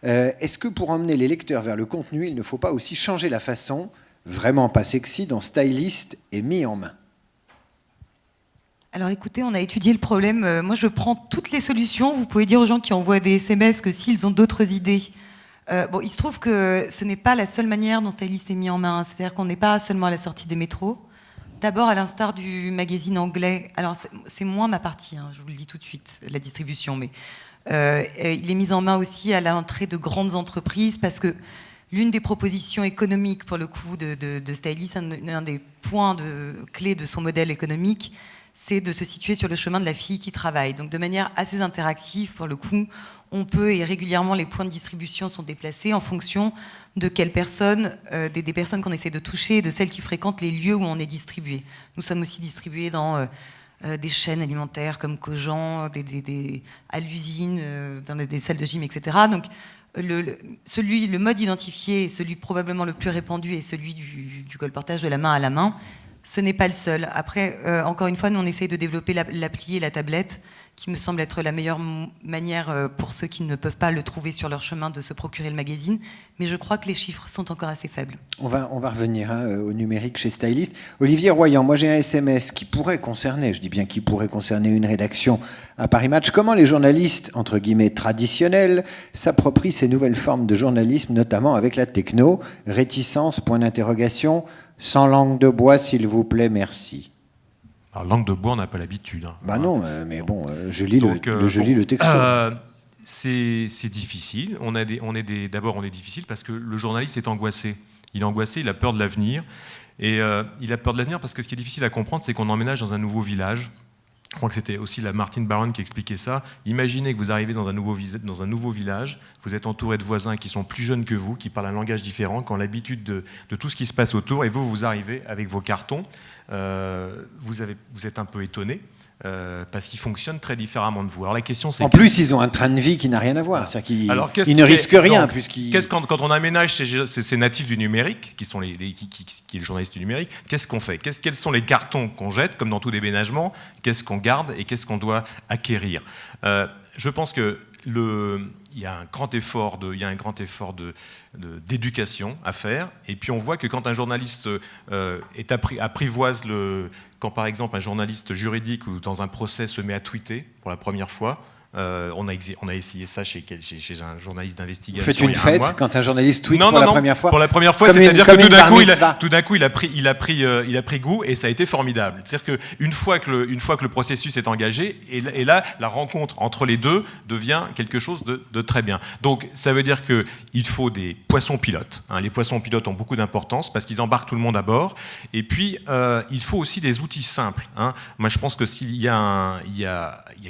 Est-ce que pour emmener les lecteurs vers le contenu, il ne faut pas aussi changer la façon, vraiment pas sexy, dont Stylist est mis en main ? Alors écoutez, on a étudié le problème. Moi, je prends toutes les solutions. Vous pouvez dire aux gens qui envoient des SMS que s'ils ont d'autres idées. Il se trouve que ce n'est pas la seule manière dont Stylist est mis en main. C'est-à-dire qu'on n'est pas seulement à la sortie des métros. D'abord, à l'instar du magazine anglais. Alors, c'est moins ma partie, hein, je vous le dis tout de suite, la distribution. Mais il est mis en main aussi à l'entrée de grandes entreprises parce que l'une des propositions économiques, pour le coup, de Stylist, un des points clés de son modèle économique, c'est de se situer sur le chemin de la fille qui travaille. Donc de manière assez interactive, pour le coup, on peut, et régulièrement les points de distribution sont déplacés en fonction de quelles personnes, des personnes qu'on essaie de toucher et de celles qui fréquentent les lieux où on est distribué. Nous sommes aussi distribués dans des chaînes alimentaires comme Cogent, à l'usine, dans des salles de gym, etc. Donc le mode identifié, celui probablement le plus répandu, est celui du colportage de la main à la main. Ce n'est pas le seul. Après, encore une fois, nous, on essaye de développer l'appli et la tablette, qui me semble être la meilleure manière pour ceux qui ne peuvent pas le trouver sur leur chemin de se procurer le magazine. Mais je crois que les chiffres sont encore assez faibles. On va revenir au numérique chez Stylist. Olivier Royan, moi j'ai un SMS qui pourrait concerner, je dis bien qui pourrait concerner une rédaction à Paris Match. Comment les journalistes, entre guillemets, traditionnels, s'approprient ces nouvelles formes de journalisme, notamment avec la techno? Réticence, point d'interrogation. Sans langue de bois, s'il vous plaît, merci. Alors, langue de bois, on n'a pas l'habitude. Hein. Bah non, mais bon, je lis Donc, le texto. C'est difficile. D'abord, on est difficile parce que le journaliste est angoissé. Il est angoissé, il a peur de l'avenir. Et il a peur de l'avenir parce que ce qui est difficile à comprendre, c'est qu'on emménage dans un nouveau village. Je crois que c'était aussi la Martine Baron qui expliquait ça. Imaginez que vous arrivez dans un nouveau village, vous êtes entouré de voisins qui sont plus jeunes que vous, qui parlent un langage différent, qui ont l'habitude de tout ce qui se passe autour, et vous arrivez avec vos cartons. Vous êtes un peu étonné. Parce qu'ils fonctionnent très différemment de vous. Alors la question, c'est en plus, ils ont un train de vie qui n'a rien à voir. Alors, ils ne risquent rien. Quand on aménage ces natifs du numérique, qui sont qui est le journaliste du numérique, qu'est-ce qu'on fait? Quels sont les cartons qu'on jette, comme dans tout déménagement? Qu'est-ce qu'on garde et qu'est-ce qu'on doit acquérir? Je pense que il y a un grand effort d'éducation à faire, et puis on voit que quand un journaliste apprivoise quand par exemple un journaliste juridique ou dans un procès se met à tweeter pour la première fois. On a essayé ça chez un journaliste d'investigation. Vous faites une fête quand un journaliste tweet pour la première fois? Pour la première fois, c'est-à-dire que tout d'un coup, il a pris goût et ça a été formidable. C'est-à-dire qu'une fois que le processus est engagé, et là, la rencontre entre les deux devient quelque chose de très bien. Donc, ça veut dire qu'il faut des poissons pilotes. Les poissons pilotes ont beaucoup d'importance parce qu'ils embarquent tout le monde à bord. Et puis, il faut aussi des outils simples. Moi, je pense que s'il y a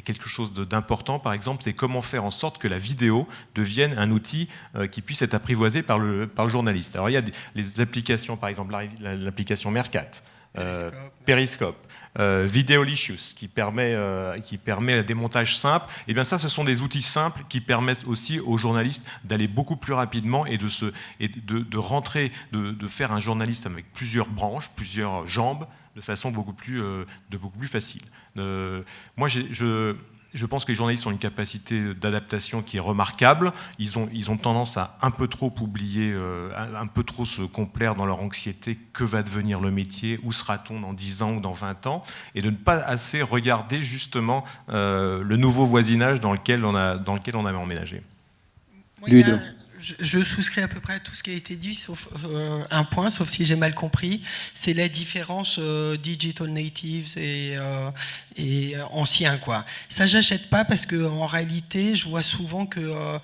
quelque chose d'important, par exemple, c'est comment faire en sorte que la vidéo devienne un outil qui puisse être apprivoisé par le journaliste. Alors il y a les applications, par exemple l'application Meerkat, Periscope, Videolicious, qui permet des montages simples. Et bien ça, ce sont des outils simples qui permettent aussi aux journalistes d'aller beaucoup plus rapidement et de rentrer, de faire un journaliste avec plusieurs branches, plusieurs jambes, de façon beaucoup plus facile. Moi, je pense que les journalistes ont une capacité d'adaptation qui est remarquable. Ils ont tendance à un peu trop oublier, un peu trop se complaire dans leur anxiété. Que va devenir le métier? Où sera-t-on dans 10 ans ou dans 20 ans? Et de ne pas assez regarder justement le nouveau voisinage dans lequel on a emménagé. Ludo. Je souscris à peu près à tout ce qui a été dit, sauf un point, sauf si j'ai mal compris, c'est la différence digital natives et anciens, quoi. Ça, j'achète pas parce que en réalité, je vois souvent que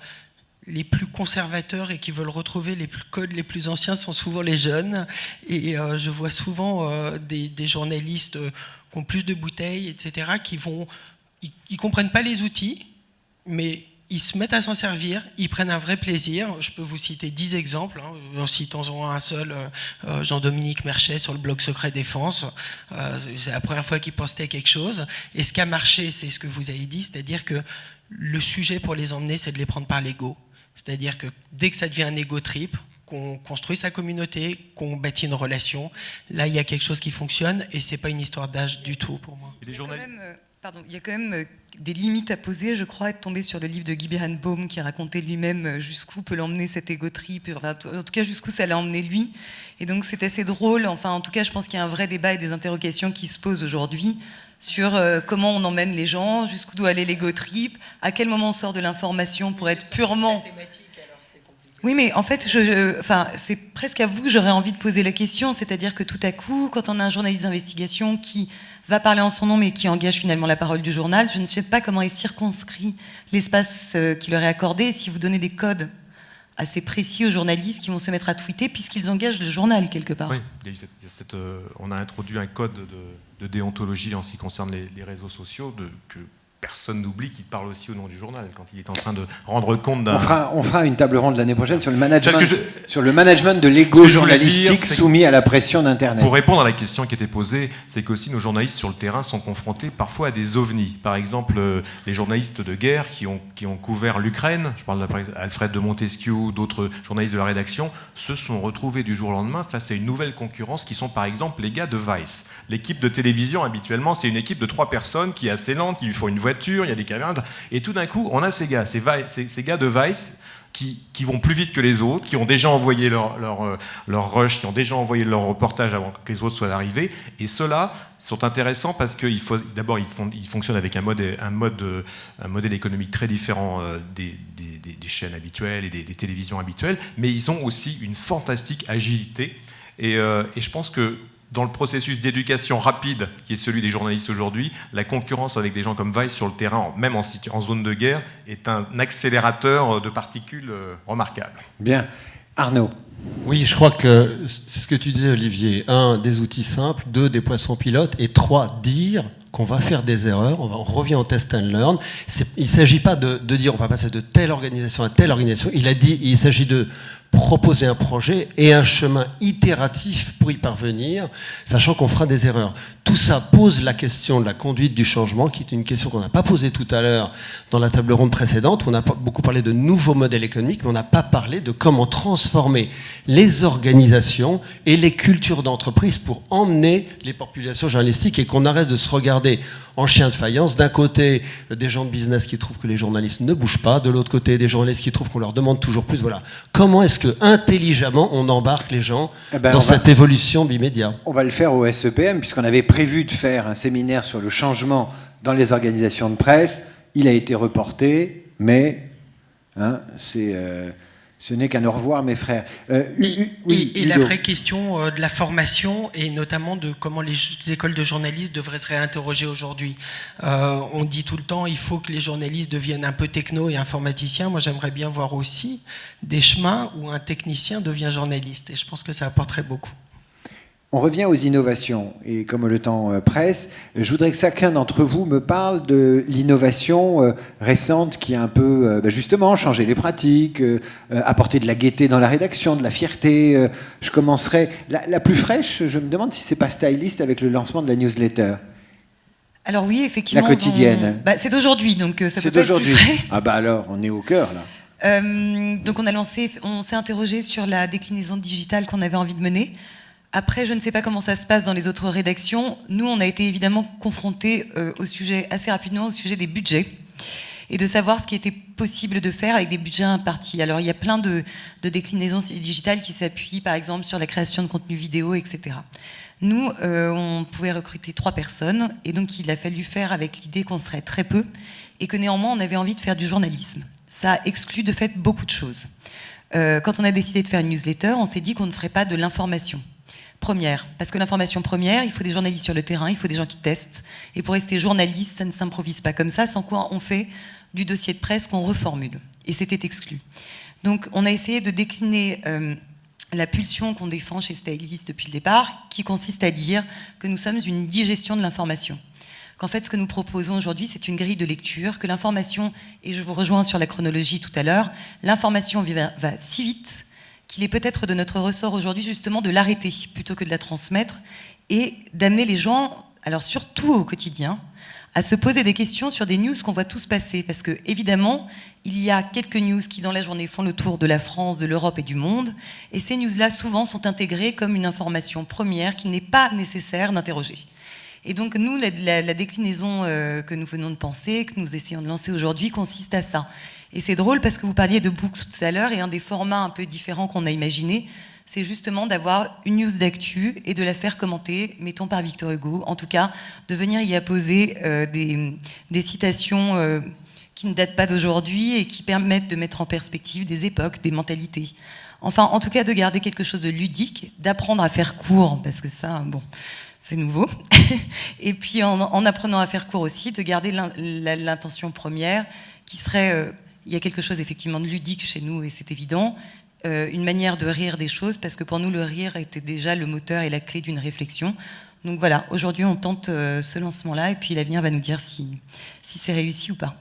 les plus conservateurs et qui veulent retrouver les codes les plus anciens sont souvent les jeunes. Et je vois souvent des journalistes qui ont plus de bouteilles, etc., ils comprennent pas les outils, mais ils se mettent à s'en servir, ils prennent un vrai plaisir. Je peux vous citer 10 exemples, en citant un seul, Jean-Dominique Merchet sur le blog Secret Défense. C'est la première fois qu'il postait quelque chose. Et ce qui a marché, c'est ce que vous avez dit, c'est-à-dire que le sujet pour les emmener, c'est de les prendre par l'ego. C'est-à-dire que dès que ça devient un ego trip, qu'on construit sa communauté, qu'on bâtit une relation, là, il y a quelque chose qui fonctionne et c'est pas une histoire d'âge du tout pour moi. Il y a quand même des limites à poser, je crois, être tombé sur le livre de Guy Berenbaum qui racontait lui-même jusqu'où peut l'emmener cet ego trip, enfin, en tout cas jusqu'où ça l'a emmené lui. Et donc c'est assez drôle, enfin en tout cas je pense qu'il y a un vrai débat et des interrogations qui se posent aujourd'hui sur comment on emmène les gens, jusqu'où doit aller l'ego trip, à quel moment on sort de l'information pour être purement... Oui, mais en fait, c'est presque à vous que j'aurais envie de poser la question, c'est-à-dire que tout à coup, quand on a un journaliste d'investigation qui va parler en son nom mais qui engage finalement la parole du journal, je ne sais pas comment est circonscrit l'espace qui leur est accordé, et si vous donnez des codes assez précis aux journalistes qui vont se mettre à tweeter puisqu'ils engagent le journal quelque part. Oui, on a introduit un code de déontologie en ce qui concerne les réseaux sociaux que personne n'oublie qu'il parle aussi au nom du journal quand il est en train de rendre compte d'un... On fera une table ronde l'année prochaine sur le management, Celle sur le management de l'ego je voulais dire, journalistique c'est que- soumis à la pression d'Internet. Pour répondre à la question qui était posée, c'est qu'aussi nos journalistes sur le terrain sont confrontés parfois à des ovnis. Par exemple, les journalistes de guerre qui ont couvert l'Ukraine, je parle d'Alfred de Montesquieu, d'autres journalistes de la rédaction, se sont retrouvés du jour au lendemain face à une nouvelle concurrence qui sont par exemple les gars de Vice. L'équipe de télévision, habituellement, c'est une équipe de 3 personnes qui est assez lente, qui lui faut une voiture, il y a des caméras, et tout d'un coup, on a ces gars de Vice qui vont plus vite que les autres, qui ont déjà envoyé leur rush, qui ont déjà envoyé leur reportage avant que les autres soient arrivés. Et ceux-là sont intéressants parce qu'ils fonctionnent avec un modèle économique très différent des chaînes habituelles et des télévisions habituelles, mais ils ont aussi une fantastique agilité. Et je pense que dans le processus d'éducation rapide qui est celui des journalistes aujourd'hui, la concurrence avec des gens comme Vice sur le terrain, même en zone de guerre, est un accélérateur de particules remarquable. Bien. Arnaud. Oui, je crois que c'est ce que tu disais, Olivier. 1, des outils simples. 2, des poissons pilotes. Et 3, dire qu'on va faire des erreurs. On revient au test and learn. Il ne s'agit pas de dire on va passer de telle organisation à telle organisation. Il s'agit de proposer un projet et un chemin itératif pour y parvenir, sachant qu'on fera des erreurs. Tout ça pose la question de la conduite du changement, qui est une question qu'on n'a pas posée tout à l'heure dans la table ronde précédente. On a beaucoup parlé de nouveaux modèles économiques, mais on n'a pas parlé de comment transformer les organisations et les cultures d'entreprise pour emmener les populations journalistiques et qu'on arrête de se regarder en chien de faïence. D'un côté, des gens de business qui trouvent que les journalistes ne bougent pas, de l'autre côté, des journalistes qui trouvent qu'on leur demande toujours plus. Voilà. Comment est-ce que intelligemment on embarque les gens dans cette évolution bimédia? On va le faire au SEPM, puisqu'on avait prévu de faire un séminaire sur le changement dans les organisations de presse. Il a été reporté, mais ce n'est qu'un au revoir, mes frères. Et la vraie question de la formation, et notamment de comment les écoles de journalistes devraient se réinterroger aujourd'hui. On dit tout le temps il faut que les journalistes deviennent un peu techno et informaticiens. Moi, j'aimerais bien voir aussi des chemins où un technicien devient journaliste. Et je pense que ça apporterait beaucoup. On revient aux innovations, et comme le temps presse, je voudrais que chacun d'entre vous me parle de l'innovation récente qui a un peu, justement, changé les pratiques, apporté de la gaieté dans la rédaction, de la fierté. Je commencerai, la plus fraîche, je me demande si c'est pas Stylist avec le lancement de la newsletter. Alors oui, effectivement. La quotidienne. C'est d'aujourd'hui, donc ça peut C'est pas être plus frais. Ah bah alors, on est au cœur, là. Donc on s'est interrogé sur la déclinaison digitale qu'on avait envie de mener. Après, je ne sais pas comment ça se passe dans les autres rédactions. Nous, on a été évidemment confrontés assez rapidement au sujet des budgets et de savoir ce qui était possible de faire avec des budgets impartis. Alors, il y a plein de déclinaisons digitales qui s'appuient, par exemple, sur la création de contenu vidéo, etc. Nous, on pouvait recruter 3 personnes, et donc il a fallu faire avec l'idée qu'on serait très peu, et que néanmoins, on avait envie de faire du journalisme. Ça exclut de fait beaucoup de choses. Quand on a décidé de faire une newsletter, on s'est dit qu'on ne ferait pas de l'information première, parce que l'information première, il faut des journalistes sur le terrain, il faut des gens qui testent, et pour rester journaliste, ça ne s'improvise pas comme ça, sans quoi on fait du dossier de presse qu'on reformule, et c'était exclu. Donc on a essayé de décliner la pulsion qu'on défend chez Stylist depuis le départ, qui consiste à dire que nous sommes une digestion de l'information. Qu'en fait, ce que nous proposons aujourd'hui, c'est une grille de lecture, que l'information, et je vous rejoins sur la chronologie tout à l'heure, l'information va si vite qu'il est peut-être de notre ressort aujourd'hui justement de l'arrêter plutôt que de la transmettre et d'amener les gens, alors surtout au quotidien, à se poser des questions sur des news qu'on voit tous passer. Parce que, évidemment, il y a quelques news qui, dans la journée, font le tour de la France, de l'Europe et du monde. Et ces news-là, souvent, sont intégrées comme une information première qu'il n'est pas nécessaire d'interroger. Et donc, nous, la déclinaison que nous venons de penser, que nous essayons de lancer aujourd'hui, consiste à ça. Et c'est drôle parce que vous parliez de books tout à l'heure, et un des formats un peu différents qu'on a imaginé, c'est justement d'avoir une news d'actu et de la faire commenter, mettons par Victor Hugo, en tout cas, de venir y apposer des citations qui ne datent pas d'aujourd'hui et qui permettent de mettre en perspective des époques, des mentalités. Enfin, en tout cas, de garder quelque chose de ludique, d'apprendre à faire court, parce que ça, bon, c'est nouveau. Et puis, en apprenant à faire court aussi, de garder l'intention première, qui serait... il y a quelque chose effectivement de ludique chez nous, et c'est évident, une manière de rire des choses, parce que pour nous, le rire était déjà le moteur et la clé d'une réflexion. Donc voilà, aujourd'hui on tente ce lancement-là et puis l'avenir va nous dire si c'est réussi ou pas.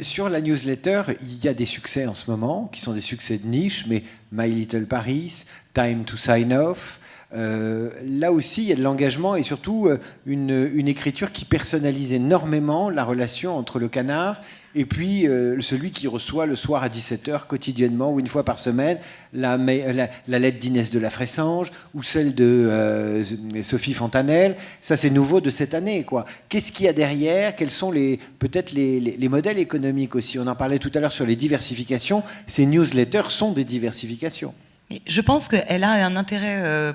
Sur la newsletter, il y a des succès en ce moment, qui sont des succès de niche, mais My Little Paris, Time to Sign Off, là aussi il y a de l'engagement et surtout une écriture qui personnalise énormément la relation entre le canard et puis celui qui reçoit le soir à 17h quotidiennement ou une fois par semaine la lettre d'Inès de la Fressange ou celle de Sophie Fontanelle. Ça c'est nouveau de cette année, quoi. Qu'est-ce qu'il y a derrière? Quels sont peut-être les modèles économiques aussi? On en parlait tout à l'heure sur les diversifications. Ces newsletters sont des diversifications. Mais je pense qu'elle a un intérêt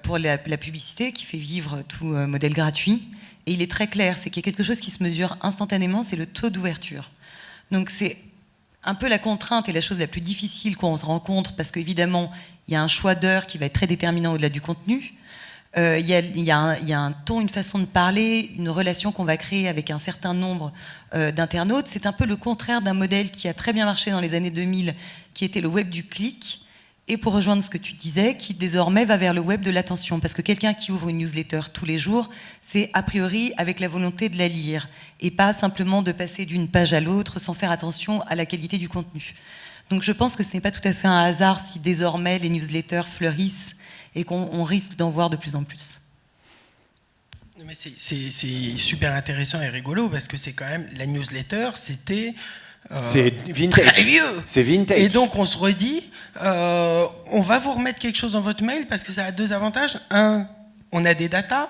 pour la publicité qui fait vivre tout modèle gratuit. Et il est très clair, c'est qu'il y a quelque chose qui se mesure instantanément, c'est le taux d'ouverture. Donc c'est un peu la contrainte et la chose la plus difficile qu'on se rencontre, parce qu'évidemment, il y a un choix d'heure qui va être très déterminant au-delà du contenu. Il y a un ton, une façon de parler, une relation qu'on va créer avec un certain nombre d'internautes. C'est un peu le contraire d'un modèle qui a très bien marché dans les années 2000, qui était le web du clic. Et pour rejoindre ce que tu disais, qui désormais va vers le web de l'attention. Parce que quelqu'un qui ouvre une newsletter tous les jours, c'est a priori avec la volonté de la lire, et pas simplement de passer d'une page à l'autre sans faire attention à la qualité du contenu. Donc je pense que ce n'est pas tout à fait un hasard si désormais les newsletters fleurissent et qu'on risque d'en voir de plus en plus. Mais c'est super intéressant et rigolo, parce que c'est quand même, la newsletter, c'était... c'est vintage. Très vieux. C'est vintage. Et donc on se redit, on va vous remettre quelque chose dans votre mail parce que ça a deux avantages. Un, on a des datas,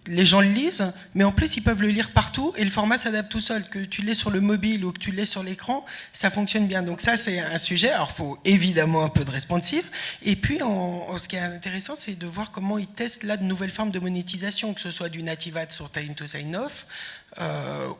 les gens le lisent, mais en plus ils peuvent le lire partout et le format s'adapte tout seul. Que tu l'aies sur le mobile ou que tu l'aies sur l'écran, ça fonctionne bien. Donc ça c'est un sujet. Alors il faut évidemment un peu de responsive. Et puis ce qui est intéressant, c'est de voir comment ils testent là de nouvelles formes de monétisation, que ce soit du native ad sur Time to Sign Off,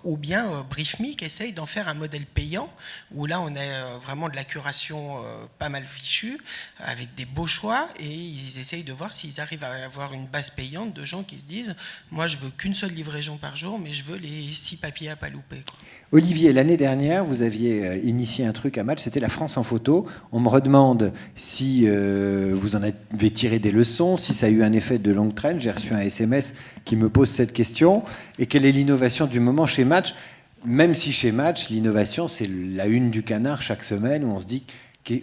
ou bien BriefMe qui essaye d'en faire un modèle payant, où là on a vraiment de la curation pas mal fichue, avec des beaux choix, et ils essayent de voir s'ils arrivent à avoir une base payante de gens qui se disent moi je veux qu'une seule livraison par jour, mais je veux les 6 papiers à pas louper, quoi. Olivier, l'année dernière, vous aviez initié un truc à Match, c'était la France en photo. On me redemande si vous en avez tiré des leçons, si ça a eu un effet de longue traîne. J'ai reçu un SMS qui me pose cette question. Et quelle est l'innovation du moment chez Match? Même si chez Match, l'innovation, c'est la une du canard chaque semaine, où on se dit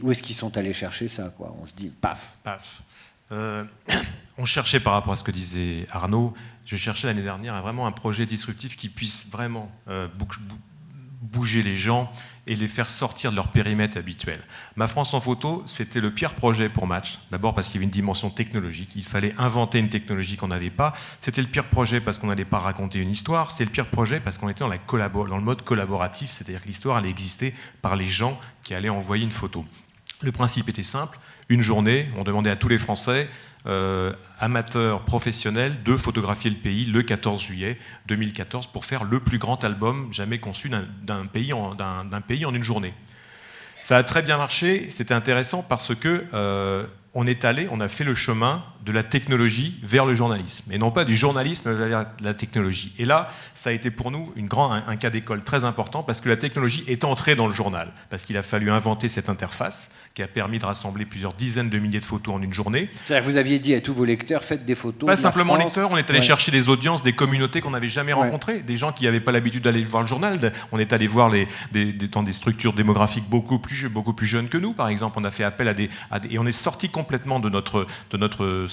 où est-ce qu'ils sont allés chercher ça, quoi. On se dit paf. Paf. On cherchait, par rapport à ce que disait Arnaud, je cherchais l'année dernière vraiment un projet disruptif qui puisse vraiment bouger les gens et les faire sortir de leur périmètre habituel. Ma France en photo, c'était le pire projet pour Match. D'abord parce qu'il y avait une dimension technologique. Il fallait inventer une technologie qu'on n'avait pas. C'était le pire projet parce qu'on n'allait pas raconter une histoire. C'était le pire projet parce qu'on était dans le mode collaboratif, c'est-à-dire que l'histoire allait exister par les gens qui allaient envoyer une photo. Le principe était simple. Une journée, on demandait à tous les Français, amateurs, professionnels, de photographier le pays le 14 juillet 2014 pour faire le plus grand album jamais conçu d'un pays en une journée. Ça a très bien marché, c'était intéressant parce que on a fait le chemin de la technologie vers le journalisme, et non pas du journalisme vers la technologie. Et là, ça a été pour nous un cas d'école très important, parce que la technologie est entrée dans le journal, parce qu'il a fallu inventer cette interface qui a permis de rassembler plusieurs dizaines de milliers de photos en une journée. C'est-à-dire que vous aviez dit à tous vos lecteurs, faites des photos. Pas simplement lecteurs, on est allé chercher des audiences, des communautés qu'on n'avait jamais rencontrées, des gens qui n'avaient pas l'habitude d'aller voir le journal. On est allé voir dans des structures démographiques beaucoup plus jeunes que nous, par exemple. On a fait appel et on est sorti complètement de notre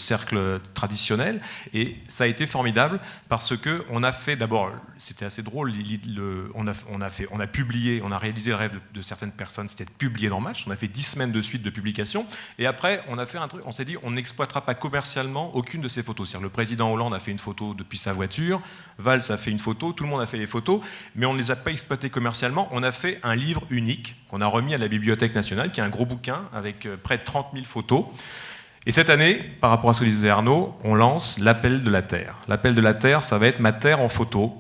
cercle traditionnel, et ça a été formidable parce que on a fait, d'abord, c'était assez drôle, on a publié, on a réalisé le rêve de certaines personnes, c'était de publier dans Match. On a fait 10 semaines de suite de publication, et après on a fait un truc, on s'est dit on n'exploitera pas commercialement aucune de ces photos. C'est-à-dire, le président Hollande a fait une photo depuis sa voiture, Valls a fait une photo, tout le monde a fait des photos, mais on ne les a pas exploitées commercialement. On a fait un livre unique qu'on a remis à la Bibliothèque nationale, qui est un gros bouquin avec près de 30 000 photos. Et cette année, par rapport à ce que disait Arnaud, on lance l'appel de la Terre. L'appel de la Terre, ça va être ma Terre en photo.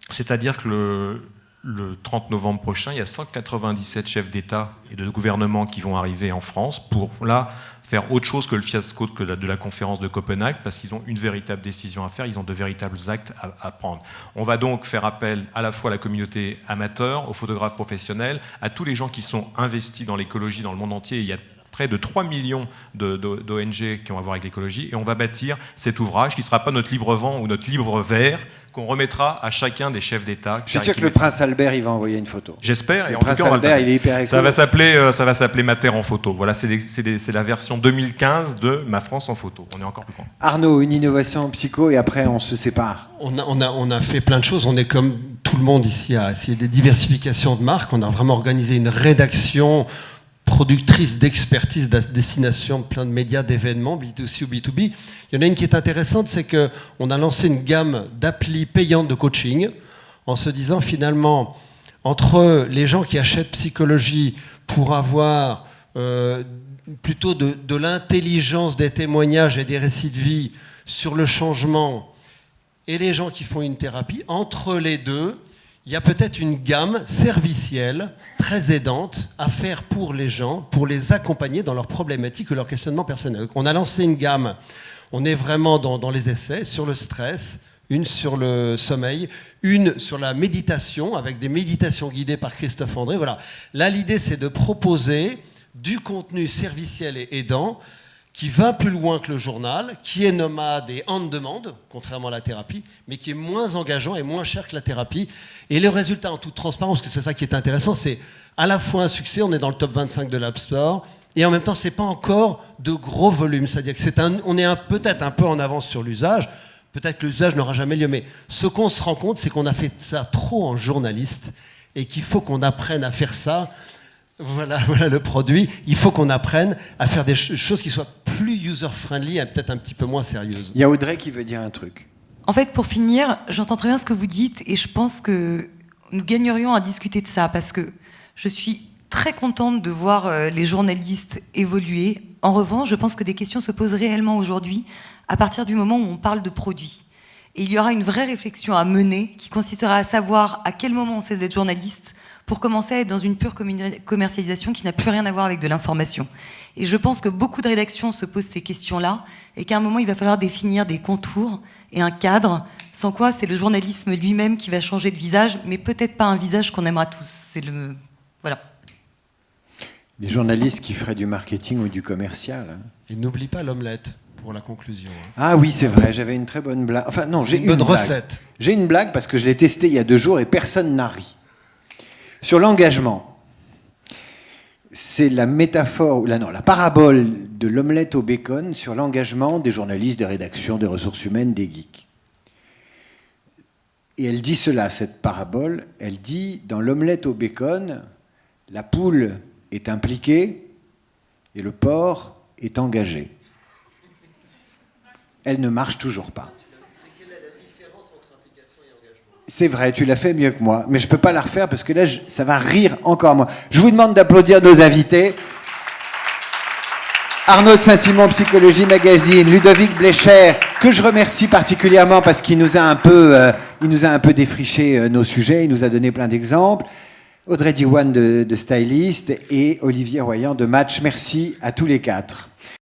C'est-à-dire que le 30 novembre prochain, il y a 197 chefs d'État et de gouvernement qui vont arriver en France pour là faire autre chose que le fiasco de la conférence de Copenhague, parce qu'ils ont une véritable décision à faire, ils ont de véritables actes à prendre. On va donc faire appel à la fois à la communauté amateur, aux photographes professionnels, à tous les gens qui sont investis dans l'écologie dans le monde entier. Il y a près de 3 millions d'ONG qui ont à voir avec l'écologie, et on va bâtir cet ouvrage qui ne sera pas notre livre-vent ou notre livre vert, qu'on remettra à chacun des chefs d'État. Je suis sûr que le prince Albert, il va envoyer une photo. J'espère. Le et en tout prince cas, on va Albert, le faire. il est hyper écolo. Ça va s'appeler Ma Terre en photo. Voilà, c'est la version 2015 de Ma France en photo. On est encore plus grand. Arnaud, une innovation en psycho et après on se sépare. On a fait plein de choses. On est comme tout le monde ici à essayer des diversifications de marques. On a vraiment organisé une rédaction productrice d'expertise à destination de plein de médias, d'événements, B2C ou B2B. Il y en a une qui est intéressante, c'est qu'on a lancé une gamme d'applis payantes de coaching en se disant finalement, entre les gens qui achètent psychologie pour avoir plutôt de l'intelligence des témoignages et des récits de vie sur le changement et les gens qui font une thérapie, entre les deux, il y a peut-être une gamme servicielle très aidante à faire pour les gens, pour les accompagner dans leurs problématiques ou leurs questionnements personnels. On a lancé une gamme, on est vraiment dans les essais, sur le stress, une sur le sommeil, une sur la méditation, avec des méditations guidées par Christophe André. Voilà. Là, l'idée, c'est de proposer du contenu serviciel et aidant qui va plus loin que le journal, qui est nomade et en demande, contrairement à la thérapie, mais qui est moins engageant et moins cher que la thérapie. Et le résultat, en toute transparence, parce que c'est ça qui est intéressant, c'est à la fois un succès, on est dans le top 25 de l'App Store, et en même temps, c'est pas encore de gros volumes. C'est-à-dire que on est peut-être un peu en avance sur l'usage, peut-être que l'usage n'aura jamais lieu, mais ce qu'on se rend compte, c'est qu'on a fait ça trop en journaliste, et qu'il faut qu'on apprenne à faire ça. Voilà le produit. Il faut qu'on apprenne à faire des choses qui soient plus user-friendly et peut-être un petit peu moins sérieuses. Il y a Audrey qui veut dire un truc. En fait, pour finir, j'entends très bien ce que vous dites et je pense que nous gagnerions à discuter de ça parce que je suis très contente de voir les journalistes évoluer. En revanche, je pense que des questions se posent réellement aujourd'hui à partir du moment où on parle de produits. Et il y aura une vraie réflexion à mener qui consistera à savoir à quel moment on cesse d'être journaliste pour commencer à être dans une pure commercialisation qui n'a plus rien à voir avec de l'information. Et je pense que beaucoup de rédactions se posent ces questions-là et qu'à un moment, il va falloir définir des contours et un cadre, sans quoi c'est le journalisme lui-même qui va changer de visage, mais peut-être pas un visage qu'on aimera tous. Voilà. Des journalistes qui feraient du marketing ou du commercial. Hein. Et n'oublie pas l'omelette pour la conclusion. Ah oui, c'est vrai, j'avais une très bonne blague. Enfin non, j'ai une bonne blague. recette. J'ai une blague parce que je l'ai testée il y a 2 jours et personne n'a ri. Sur l'engagement, c'est la métaphore, la parabole de l'omelette au bacon sur l'engagement des journalistes, des rédactions, des ressources humaines, des geeks. Et elle dit cela, cette parabole, elle dit, dans l'omelette au bacon, la poule est impliquée et le porc est engagé. Elle ne marche toujours pas. C'est vrai, tu l'as fait mieux que moi, mais je ne peux pas la refaire parce que là, ça va rire encore moins. Je vous demande d'applaudir nos invités. Arnaud de Saint-Simon, Psychologie Magazine, Ludovic Blécher, que je remercie particulièrement parce qu'il nous a un peu défriché nos sujets, il nous a donné plein d'exemples. Audrey Diwan de Stylist et Olivier Royan de Match. Merci à tous les 4.